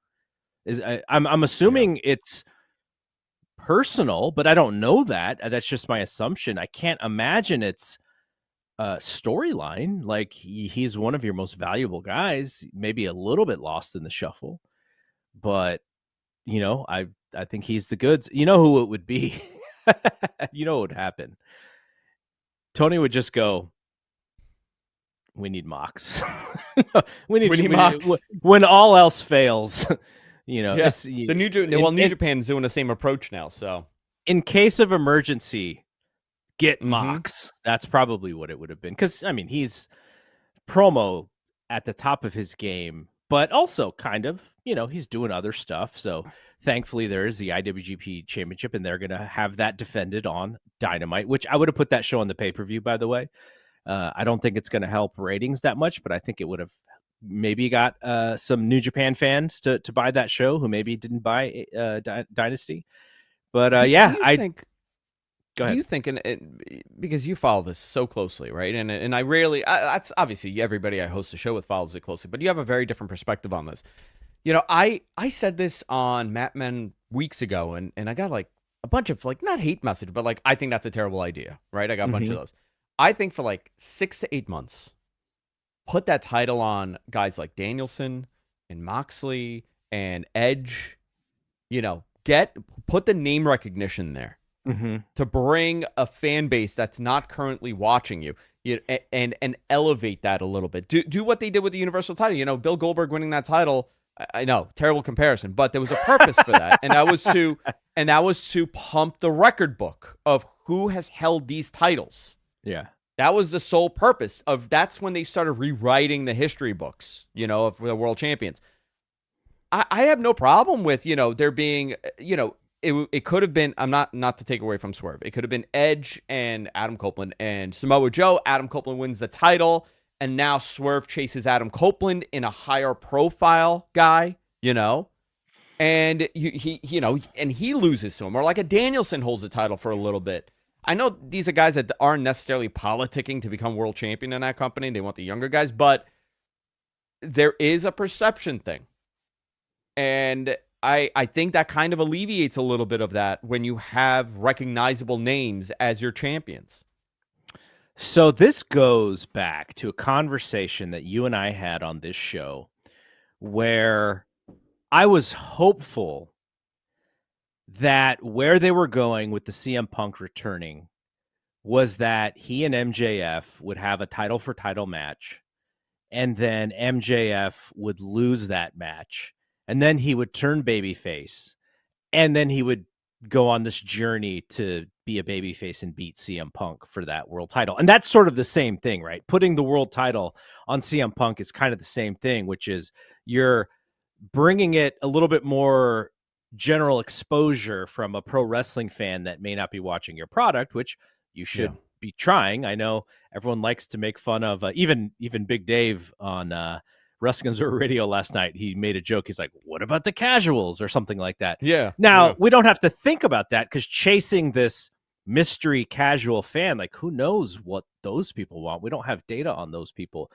I'm assuming it's personal, but I don't know that. That's just my assumption. I can't imagine it's a storyline. Like, he's one of your most valuable guys, maybe a little bit lost in the shuffle, but I think he's the goods. You know who it would be? You know what would happen? Tony would just go, we need Mox. we need Mox. When all else fails, Yes. New Japan's doing the same approach now. So in case of emergency, get Mox. That's probably what it would have been. Because, I mean, he's promo at the top of his game, but also kind of, he's doing other stuff. So thankfully there is the IWGP Championship, and they're going to have that defended on Dynamite, which I would have put that show on the pay-per-view, by the way. I don't think it's going to help ratings that much, but I think it would have maybe got some New Japan fans to buy that show who maybe didn't buy Dynasty. But go ahead. Do you think, and because you follow this so closely, right? And I rarely, that's obviously everybody I host a show with follows it closely, but you have a very different perspective on this. I said this on Matt Men weeks ago, and I got like a bunch of like, not hate message, but like, I think that's a terrible idea, right? I got a bunch of those. I think for like 6 to 8 months, put that title on guys like Danielson and Moxley and Edge, put the name recognition there. To bring a fan base that's not currently watching you, and elevate that a little bit. Do what they did with the Universal title. Bill Goldberg winning that title. I know, terrible comparison, but there was a purpose for that, and that was to pump the record book of who has held these titles. Yeah, that was the sole purpose of. That's when they started rewriting the history books, of the world champions. I have no problem with there being It could have been, I'm not to take away from Swerve, it could have been Edge and Adam Copeland and Samoa Joe. Adam Copeland wins the title, and now Swerve chases Adam Copeland in a higher profile guy, and he loses to him, or like a Danielson holds the title for a little bit. I know these are guys that aren't necessarily politicking to become world champion in that company. They want the younger guys, but there is a perception thing. And I think that kind of alleviates a little bit of that when you have recognizable names as your champions. So this goes back to a conversation that you and I had on this show where I was hopeful that where they were going with the CM Punk returning was that he and MJF would have a title for title match, and then MJF would lose that match. And then he would turn babyface, and then he would go on this journey to be a babyface and beat CM Punk for that world title. And that's sort of the same thing, right? Putting the world title on CM Punk is kind of the same thing, which is you're bringing it a little bit more general exposure from a pro wrestling fan that may not be watching your product, which you should be trying. I know everyone likes to make fun of even Big Dave on Wrestling Observer Radio last night. He made a joke. He's like, what about the casuals or something like that? Yeah. Now, we don't have to think about that because chasing this mystery casual fan, like who knows what those people want? We don't have data on those people.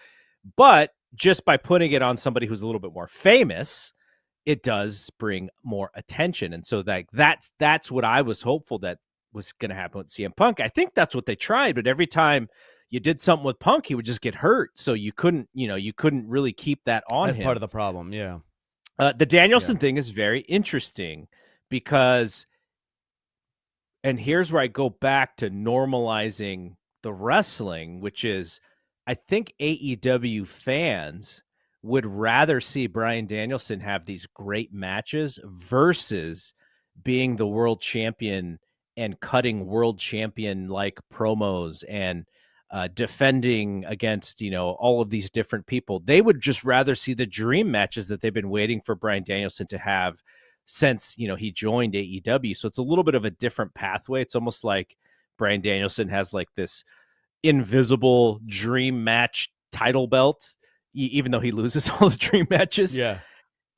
But just by putting it on somebody who's a little bit more famous, it does bring more attention. And so that's what I was hopeful that was going to happen with CM Punk. I think that's what they tried, but every time you did something with Punk, he would just get hurt. So you couldn't really keep that on him. That's part of the problem. Yeah. The Danielson thing is very interesting because, and here's where I go back to normalizing the wrestling, which is I think AEW fans would rather see Bryan Danielson have these great matches versus being the world champion and cutting world champion like promos and defending against, all of these different people. They would just rather see the dream matches that they've been waiting for Bryan Danielson to have since, he joined AEW. So it's a little bit of a different pathway. It's almost like Bryan Danielson has like this invisible dream match title belt, even though he loses all the dream matches. Yeah.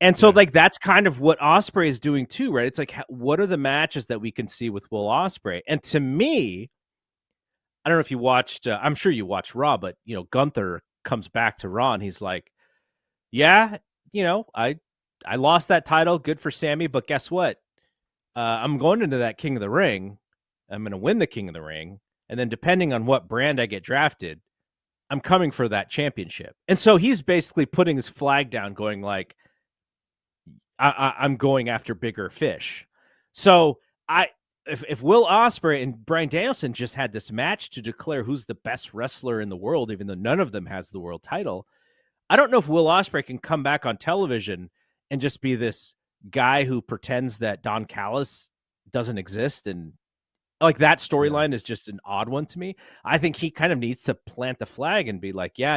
And so like, that's kind of what Ospreay is doing too, right? It's like, what are the matches that we can see with Will Ospreay? And to me, I don't know if you watched, I'm sure you watched Raw, but Gunther comes back to Raw and he's like, yeah, I lost that title. Good for Sammy. But guess what? I'm going into that King of the Ring. I'm going to win the King of the Ring. And then depending on what brand I get drafted, I'm coming for that championship. And so he's basically putting his flag down going like, I'm going after bigger fish. So if Will Ospreay and Bryan Danielson just had this match to declare who's the best wrestler in the world, even though none of them has the world title, I don't know if Will Ospreay can come back on television and just be this guy who pretends that Don Callis doesn't exist. And like that storyline is just an odd one to me. I think he kind of needs to plant the flag and be like, yeah,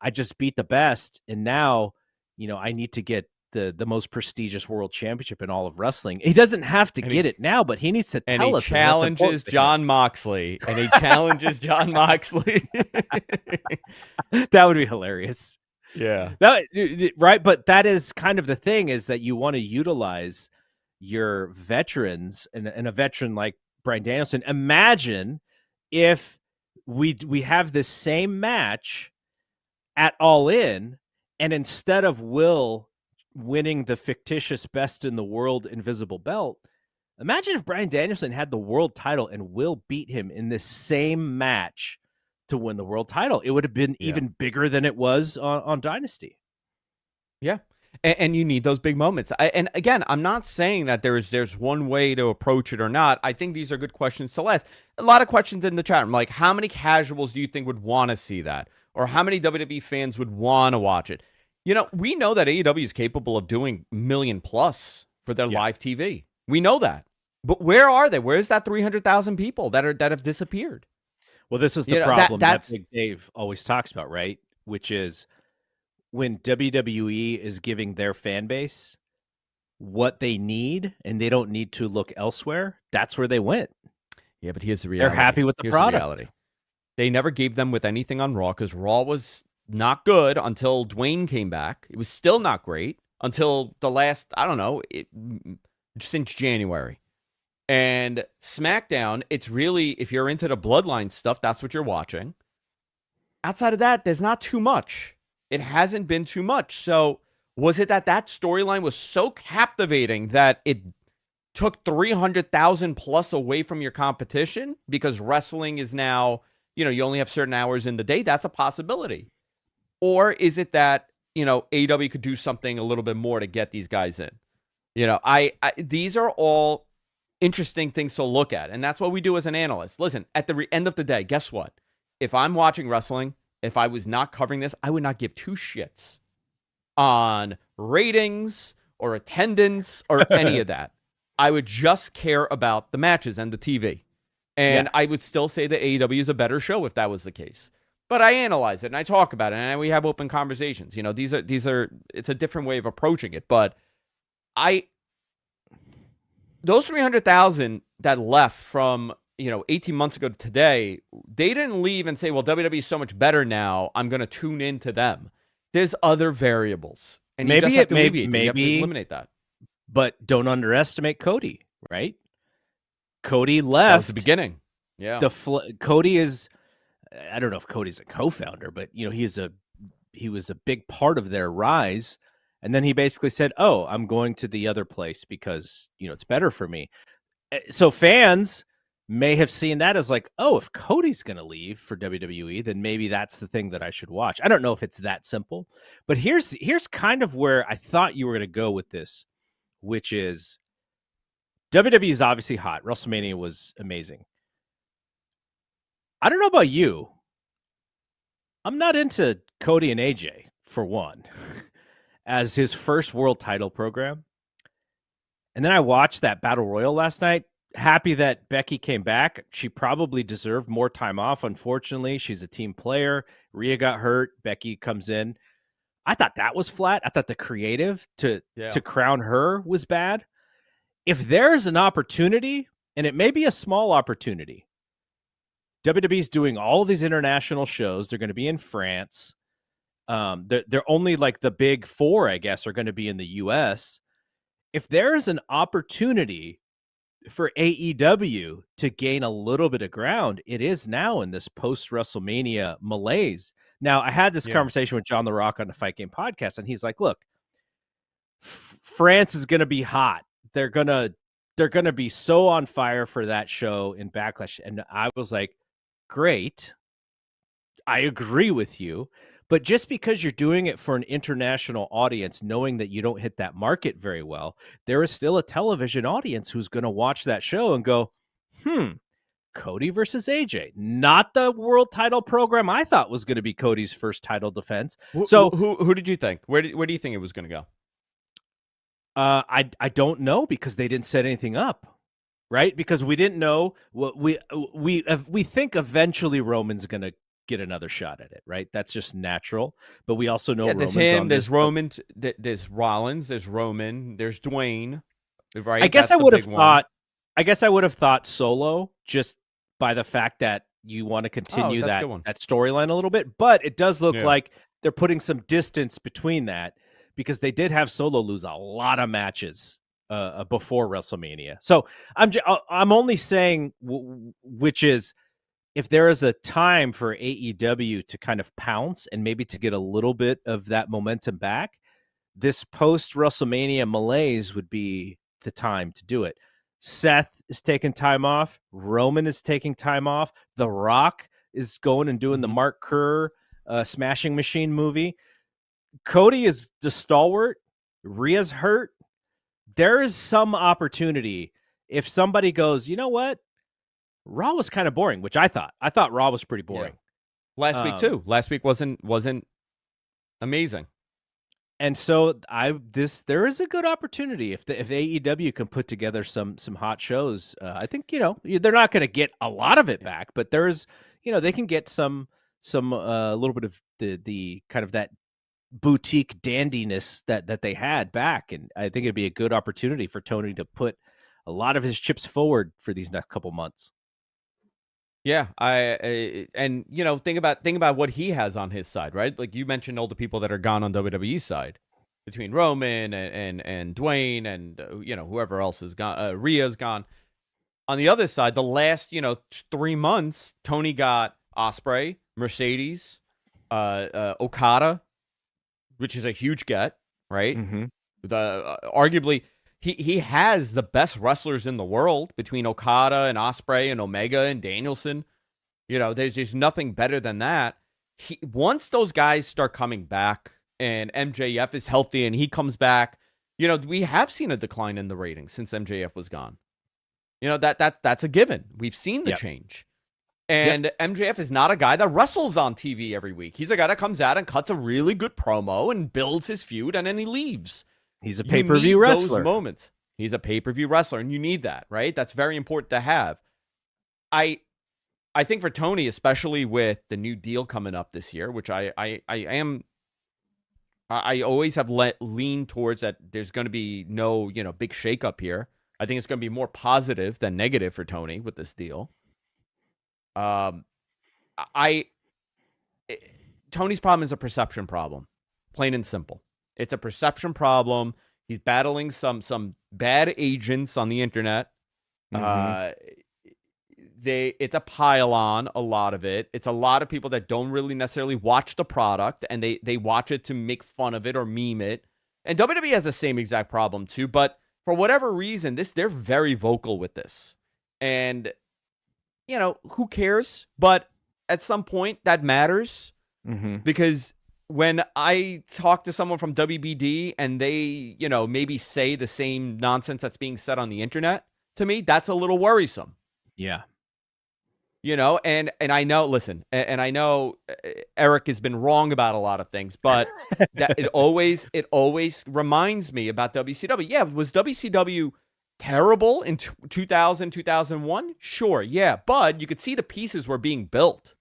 I just beat the best. And now, I need to get the most prestigious world championship in all of wrestling. He doesn't have to get it now, but he needs to tell us. And he challenges John Moxley. And he challenges John Moxley. That would be hilarious. Yeah. Right. But that is kind of the thing, is that you want to utilize your veterans and a veteran like Bryan Danielson. Imagine if we have this same match at All In, and instead of Will winning the fictitious best in the world invisible belt, imagine if Bryan Danielson had the world title and Will beat him in this same match to win the world title. It would have been even bigger than it was on Dynasty. Yeah. And you need those big moments. And again, I'm not saying that there's one way to approach it or not. I think these are good questions to ask. A lot of questions in the chat room, like how many casuals do you think would want to see that? Or how many WWE fans would want to watch it? We know that AEW is capable of doing million plus for their live TV. We know that. But where are they? Where's that 300,000 people that have disappeared? Well, this is the problem that Big Dave always talks about, right? Which is when WWE is giving their fan base what they need and they don't need to look elsewhere, that's where they went. Yeah, but here's the reality. They're happy with the product. Reality. They never gave them with anything on Raw because Raw was not good until Dwayne came back. It was still not great until the last, since January. And SmackDown, it's really, if you're into the Bloodline stuff, that's what you're watching. Outside of that, there's not too much. It hasn't been too much. So was it that storyline was so captivating that it took 300,000 plus away from your competition because wrestling is now, you only have certain hours in the day? That's a possibility. Or is it that, AEW could do something a little bit more to get these guys in? These are all interesting things to look at. And that's what we do as an analyst. Listen, at the end of the day, guess what? If I'm watching wrestling, if I was not covering this, I would not give two shits on ratings or attendance or any of that. I would just care about the matches and the TV. And Yeah. I would still say that AEW is a better show if that was the case. But I analyze it and I talk about it and we have open conversations. These are it's a different way of approaching it. But those 300,000 that left from 18 months ago to today, they didn't leave and say, well, WWE is so much better now, I'm going to tune into them. There's other variables, and you just have to alleviate that. You have to eliminate that. But don't underestimate Cody, right? Cody left. That was the beginning. Yeah. Cody is, I don't know if Cody's a co-founder, but he was a big part of their rise. And then he basically said, oh, I'm going to the other place because, it's better for me. So fans may have seen that as like, oh, if Cody's going to leave for WWE, then maybe that's the thing that I should watch. I don't know if it's that simple, but here's kind of where I thought you were going to go with this, which is WWE is obviously hot. WrestleMania was amazing. I don't know about you. I'm not into Cody and AJ, for one, as his first world title program. And then I watched that Battle Royal last night. Happy that Becky came back. She probably deserved more time off. Unfortunately, she's a team player. Rhea got hurt. Becky comes in. I thought that was flat. I thought the creative to crown her was bad. If there's an opportunity, and it may be a small opportunity, WWE's doing all of these international shows. They're going to be in France. They're only like the big four, I guess, are going to be in the US. If there is an opportunity for AEW to gain a little bit of ground, it is now in this post-WrestleMania malaise. Now, I had this conversation with John The Rock on the Fight Game podcast, and he's like, look, France is going to be hot. They're going to be so on fire for that show in Backlash. And I was like, great. I agree with you. But just because you're doing it for an international audience, knowing that you don't hit that market very well, there is still a television audience who's going to watch that show and go, Cody versus AJ. Not the world title program I thought was going to be Cody's first title defense. So who did you think? Where do you think it was going to go? I don't know, because they didn't set anything up, right? Because we didn't know what we think eventually Roman's going to get another shot at it, right? That's just natural. But we also know there's Roman's him, there's Roman, there's Rollins, there's Roman, there's Dwayne, right? I guess I would have thought Solo, just by the fact that you want to continue that storyline a little bit. But it does look like they're putting some distance between that, because they did have Solo lose a lot of matches before WrestleMania. So I'm only saying, which is, if there is a time for AEW to kind of pounce and maybe to get a little bit of that momentum back, this post-WrestleMania malaise would be the time to do it. Seth is taking time off. Roman is taking time off. The Rock is going and doing the Mark Kerr Smashing Machine movie. Cody is the stalwart. Rhea's hurt. There is some opportunity if somebody goes, you know what? Raw was kind of boring, which I thought. I thought Raw was pretty boring. Yeah. Last week too. Last week wasn't amazing. And so there is a good opportunity if AEW can put together some hot shows. I think they're not going to get a lot of it back, but there's they can get some a little bit of the kind of that boutique dandiness that they had back, and I think it'd be a good opportunity for Tony to put a lot of his chips forward for these next couple months. Yeah, and think about what he has on his side, right? Like you mentioned, all the people that are gone on WWE's side, between Roman and Dwayne and whoever else is gone, Rhea's gone. On the other side, the last 3 months, Tony got Ospreay, Mercedes, Okada, which is a huge get, right? Arguably. He has the best wrestlers in the world between Okada and Ospreay and Omega and Danielson. There's just nothing better than that. Once those guys start coming back and MJF is healthy and he comes back, we have seen a decline in the ratings since MJF was gone. That's a given. We've seen the change. And MJF is not a guy that wrestles on TV every week. He's a guy that comes out and cuts a really good promo and builds his feud, and then he leaves. He's a pay-per-view wrestler. Those moments. He's a pay-per-view wrestler, and you need that, right? That's very important to have. I think for Tony, especially with the new deal coming up this year, which I always have leaned towards that there's going to be no, big shakeup here. I think it's going to be more positive than negative for Tony with this deal. Tony's problem is a perception problem, plain and simple. It's a perception problem. He's battling some bad agents on the internet. It's a pile-on, a lot of it. It's a lot of people that don't really necessarily watch the product, and they watch it to make fun of it or meme it. And WWE has the same exact problem too, but for whatever reason, they're very vocal with this. And, who cares? But at some point, that matters. Because when I talk to someone from WBD and they, maybe say the same nonsense that's being said on the internet, to me, that's a little worrisome. Yeah. And I know, listen, and I know Eric has been wrong about a lot of things, but that it always reminds me about WCW. Yeah, was WCW terrible in 2000, 2001? Sure, yeah, but you could see the pieces were being built.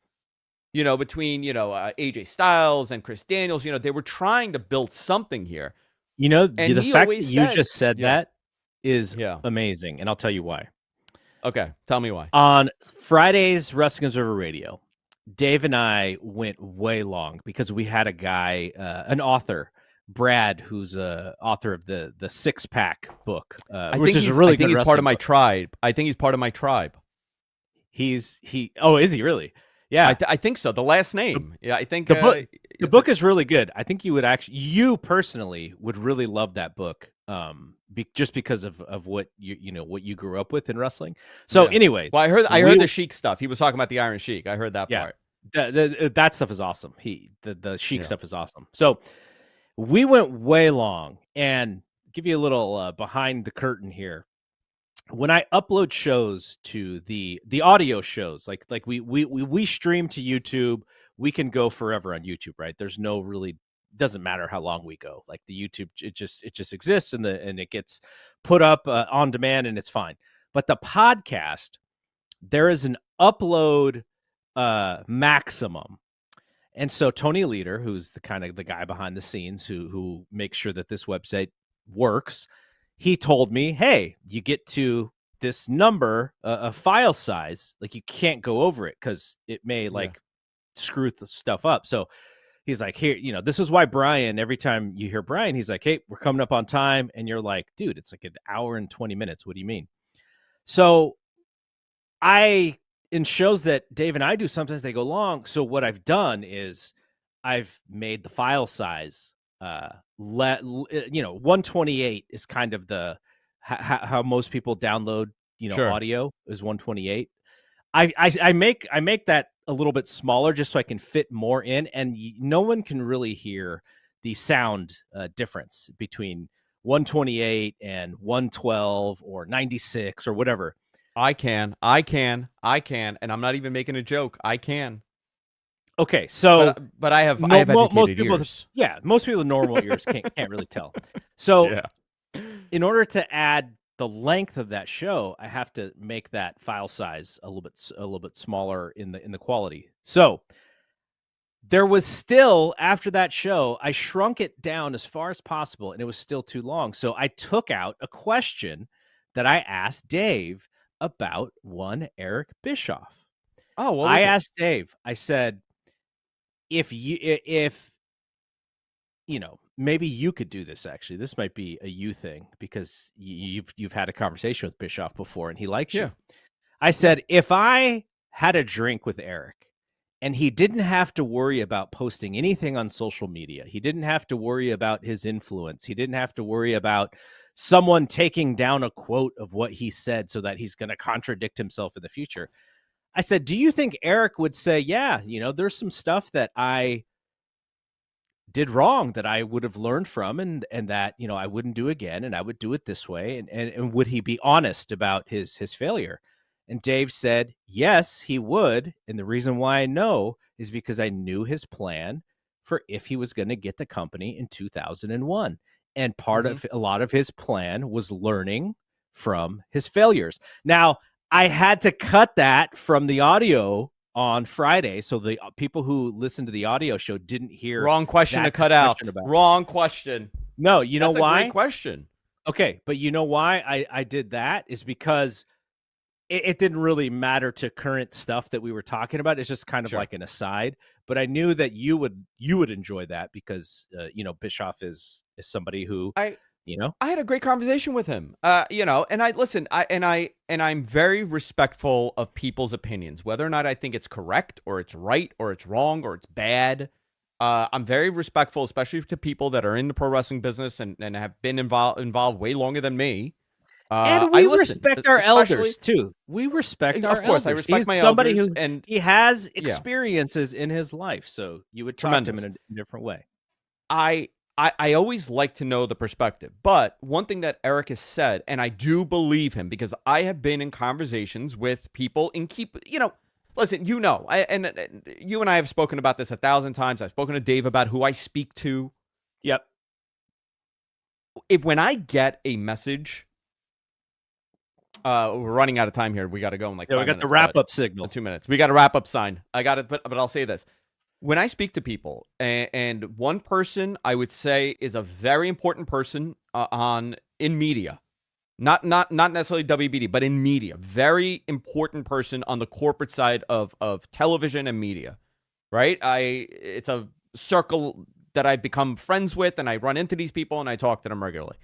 Between, AJ Styles and Chris Daniels, they were trying to build something here. The fact that you just said that is amazing, and I'll tell you why. Okay, tell me why. On Friday's Wrestling Observer Radio, Dave and I went way long because we had a guy, an author, Brad, who's a author of the Six Pack book, which is a really good. I think he's part of my tribe. I think he's part of my tribe. Oh, is he really? Yeah, I think so. The last name. Yeah, I think the book is really good. I think you personally would really love that book, just because of what what you grew up with in wrestling. So, anyways, well, I heard the Sheik stuff. He was talking about the Iron Sheik. I heard that part. That stuff is awesome. The Sheik stuff is awesome. So, we went way long, and give you a little behind the curtain here. When I upload shows to the audio shows, like we stream to YouTube, we can go forever on YouTube, right? There's no really, doesn't matter how long we go. Like the YouTube, it just exists, and it gets put up on demand, and it's fine. But the podcast, there is an upload maximum. And so Tony Leader, who's the guy behind the scenes who makes sure that this website works, he told me, hey, you get to this number, a file size, like you can't go over it because it may screw the stuff up. So he's like, here, this is why Brian, every time you hear Brian, he's like, hey, we're coming up on time. And you're like, dude, it's like an hour and 20 minutes. What do you mean? So in shows that Dave and I do, sometimes they go long. So what I've done is I've made the file size 128 is kind of the how most people download audio is 128. I make that a little bit smaller just so I can fit more in, and no one can really hear the sound difference between 128 and 112 or 96 or whatever. I can, and I'm not even making a joke. I can. Okay, so but I have educated most people, ears. Most people with normal ears can't really tell. So in order to add the length of that show, I have to make that file size a little bit smaller in the quality. So there was still, after that show, I shrunk it down as far as possible, and it was still too long. So I took out a question that I asked Dave about one Eric Bischoff. Oh, what was I it? asked Dave, I said, if maybe you could do this. Actually, this might be a you thing because you've had a conversation with Bischoff before and he likes you. I said, if I had a drink with Eric and he didn't have to worry about posting anything on social media, he didn't have to worry about his influence, he didn't have to worry about someone taking down a quote of what he said so that he's going to contradict himself in the future, I said, do you think Eric would say, yeah, there's some stuff that I did wrong that I would have learned from and that, I wouldn't do again, and I would do it this way. And would he be honest about his failure? And Dave said, yes, he would. And the reason why I know is because I knew his plan for if he was going to get the company in 2001. And part of a lot of his plan was learning from his failures. Now, I had to cut that from the audio on Friday, so the people who listened to the audio show didn't hear Wrong question to that cut out. discussion about. Wrong question. No, you know That's a why? great question. Okay, but you know why I did that is because it didn't really matter to current stuff that we were talking about. It's just kind of Sure. like an aside. But I knew that you would enjoy that because Bischoff is somebody who I had a great conversation with him. And I'm very respectful of people's opinions, whether or not I think it's correct or it's right or it's wrong or it's bad. I'm very respectful, especially to people that are in the pro wrestling business and have been involved way longer than me. And I we listen, respect our especially, elders too. We respect our of course, elders. I respect He's my somebody elders, who and he has yeah, experiences in his life, so you would talk to him tremendous. in a different way. I always like to know the perspective, but one thing that Eric has said, and I do believe him because I have been in conversations with people and listen, you and I have spoken about this 1,000 times. I've spoken to Dave about who I speak to. Yep. When I get a message, we're running out of time here. We got to go in like 5 minutes. We got the wrap up signal. 2 minutes. We got a wrap up sign. I got it, but I'll say this. When I speak to people, and one person I would say is a very important person in media, not necessarily WBD, but in media, very important person on the corporate side of television and media, right? It's a circle that I've become friends with, and I run into these people and I talk to them regularly.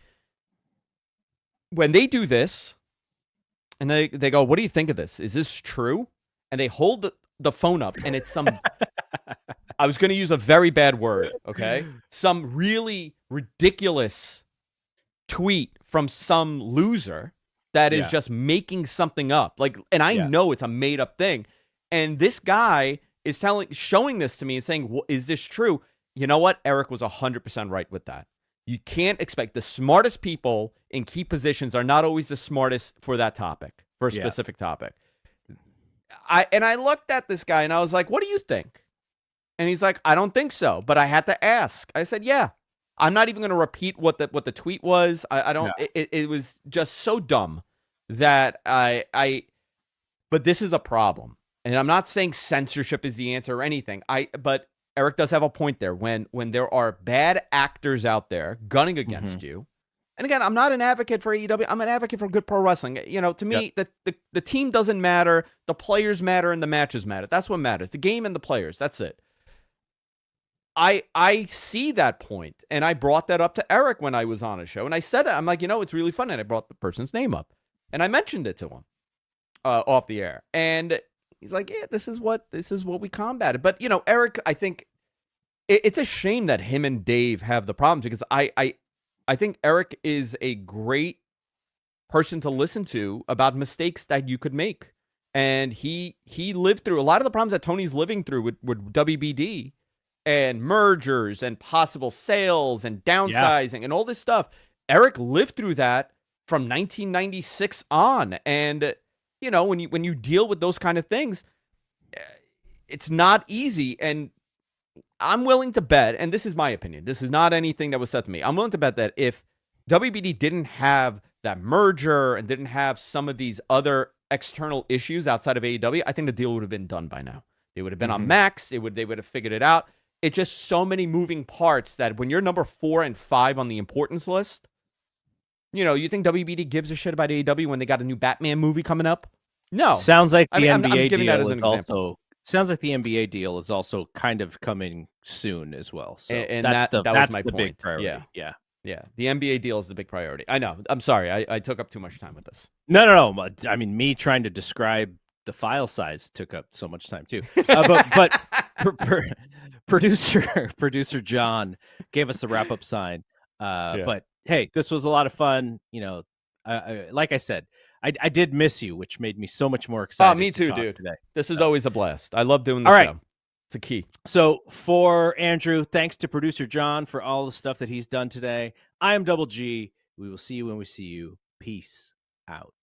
When they do this, and they go, "What do you think of this? Is this true?" And they hold the phone up, and it's some. I was going to use a very bad word, okay? Some really ridiculous tweet from some loser that is just making something up. And I know it's a made up thing. And this guy is showing this to me and saying, "Is this true?" You know what? Eric was 100% right with that. You can't expect the smartest people in key positions are not always the smartest for that topic, for a specific topic. I looked at this guy and I was like, "What do you think?" And he's like, "I don't think so, but I had to ask." I said, "Yeah, I'm not even going to repeat what the tweet was. I don't. Yeah. It was just so dumb that But this is a problem, and I'm not saying censorship is the answer or anything. But Eric does have a point there. When there are bad actors out there gunning against you, and again, I'm not an advocate for AEW. I'm an advocate for good pro wrestling. To me, the team doesn't matter. The players matter, and the matches matter. That's what matters. The game and the players. That's it. I see that point, and I brought that up to Eric when I was on a show, and I said that. I'm like, it's really fun, and I brought the person's name up, and I mentioned it to him off the air, and he's like, "Yeah, this is what we combated." But Eric, I think it's a shame that him and Dave have the problems because I think Eric is a great person to listen to about mistakes that you could make, and he lived through a lot of the problems that Tony's living through with WBD. And mergers and possible sales and downsizing and all this stuff. Eric lived through that from 1996 on. And, when you deal with those kind of things, it's not easy. And I'm willing to bet, and this is my opinion, this is not anything that was said to me. I'm willing to bet that if WBD didn't have that merger and didn't have some of these other external issues outside of AEW, I think the deal would have been done by now. They would have been on Max. They would have figured it out. It's just so many moving parts that when you're number 4 and 5 on the importance list, you think WBD gives a shit about AEW when they got a new Batman movie coming up? No. Sounds like the NBA I'm giving deal that as an is example. also sounds like the NBA deal is also kind of coming soon as well. So and that's that was my the point. big priority. Yeah. The NBA deal is the big priority. I know. I'm sorry. I took up too much time with this. No. I mean, me trying to describe the file size took up so much time too. But producer John gave us the wrap up sign. But hey, this was a lot of fun. Like I said, I did miss you, which made me so much more excited. Oh, me too, dude. Today. This is always a blast. I love doing the show. It's a key. So for Andrew, thanks to producer John for all the stuff that he's done today. I am Double G. We will see you when we see you. Peace out.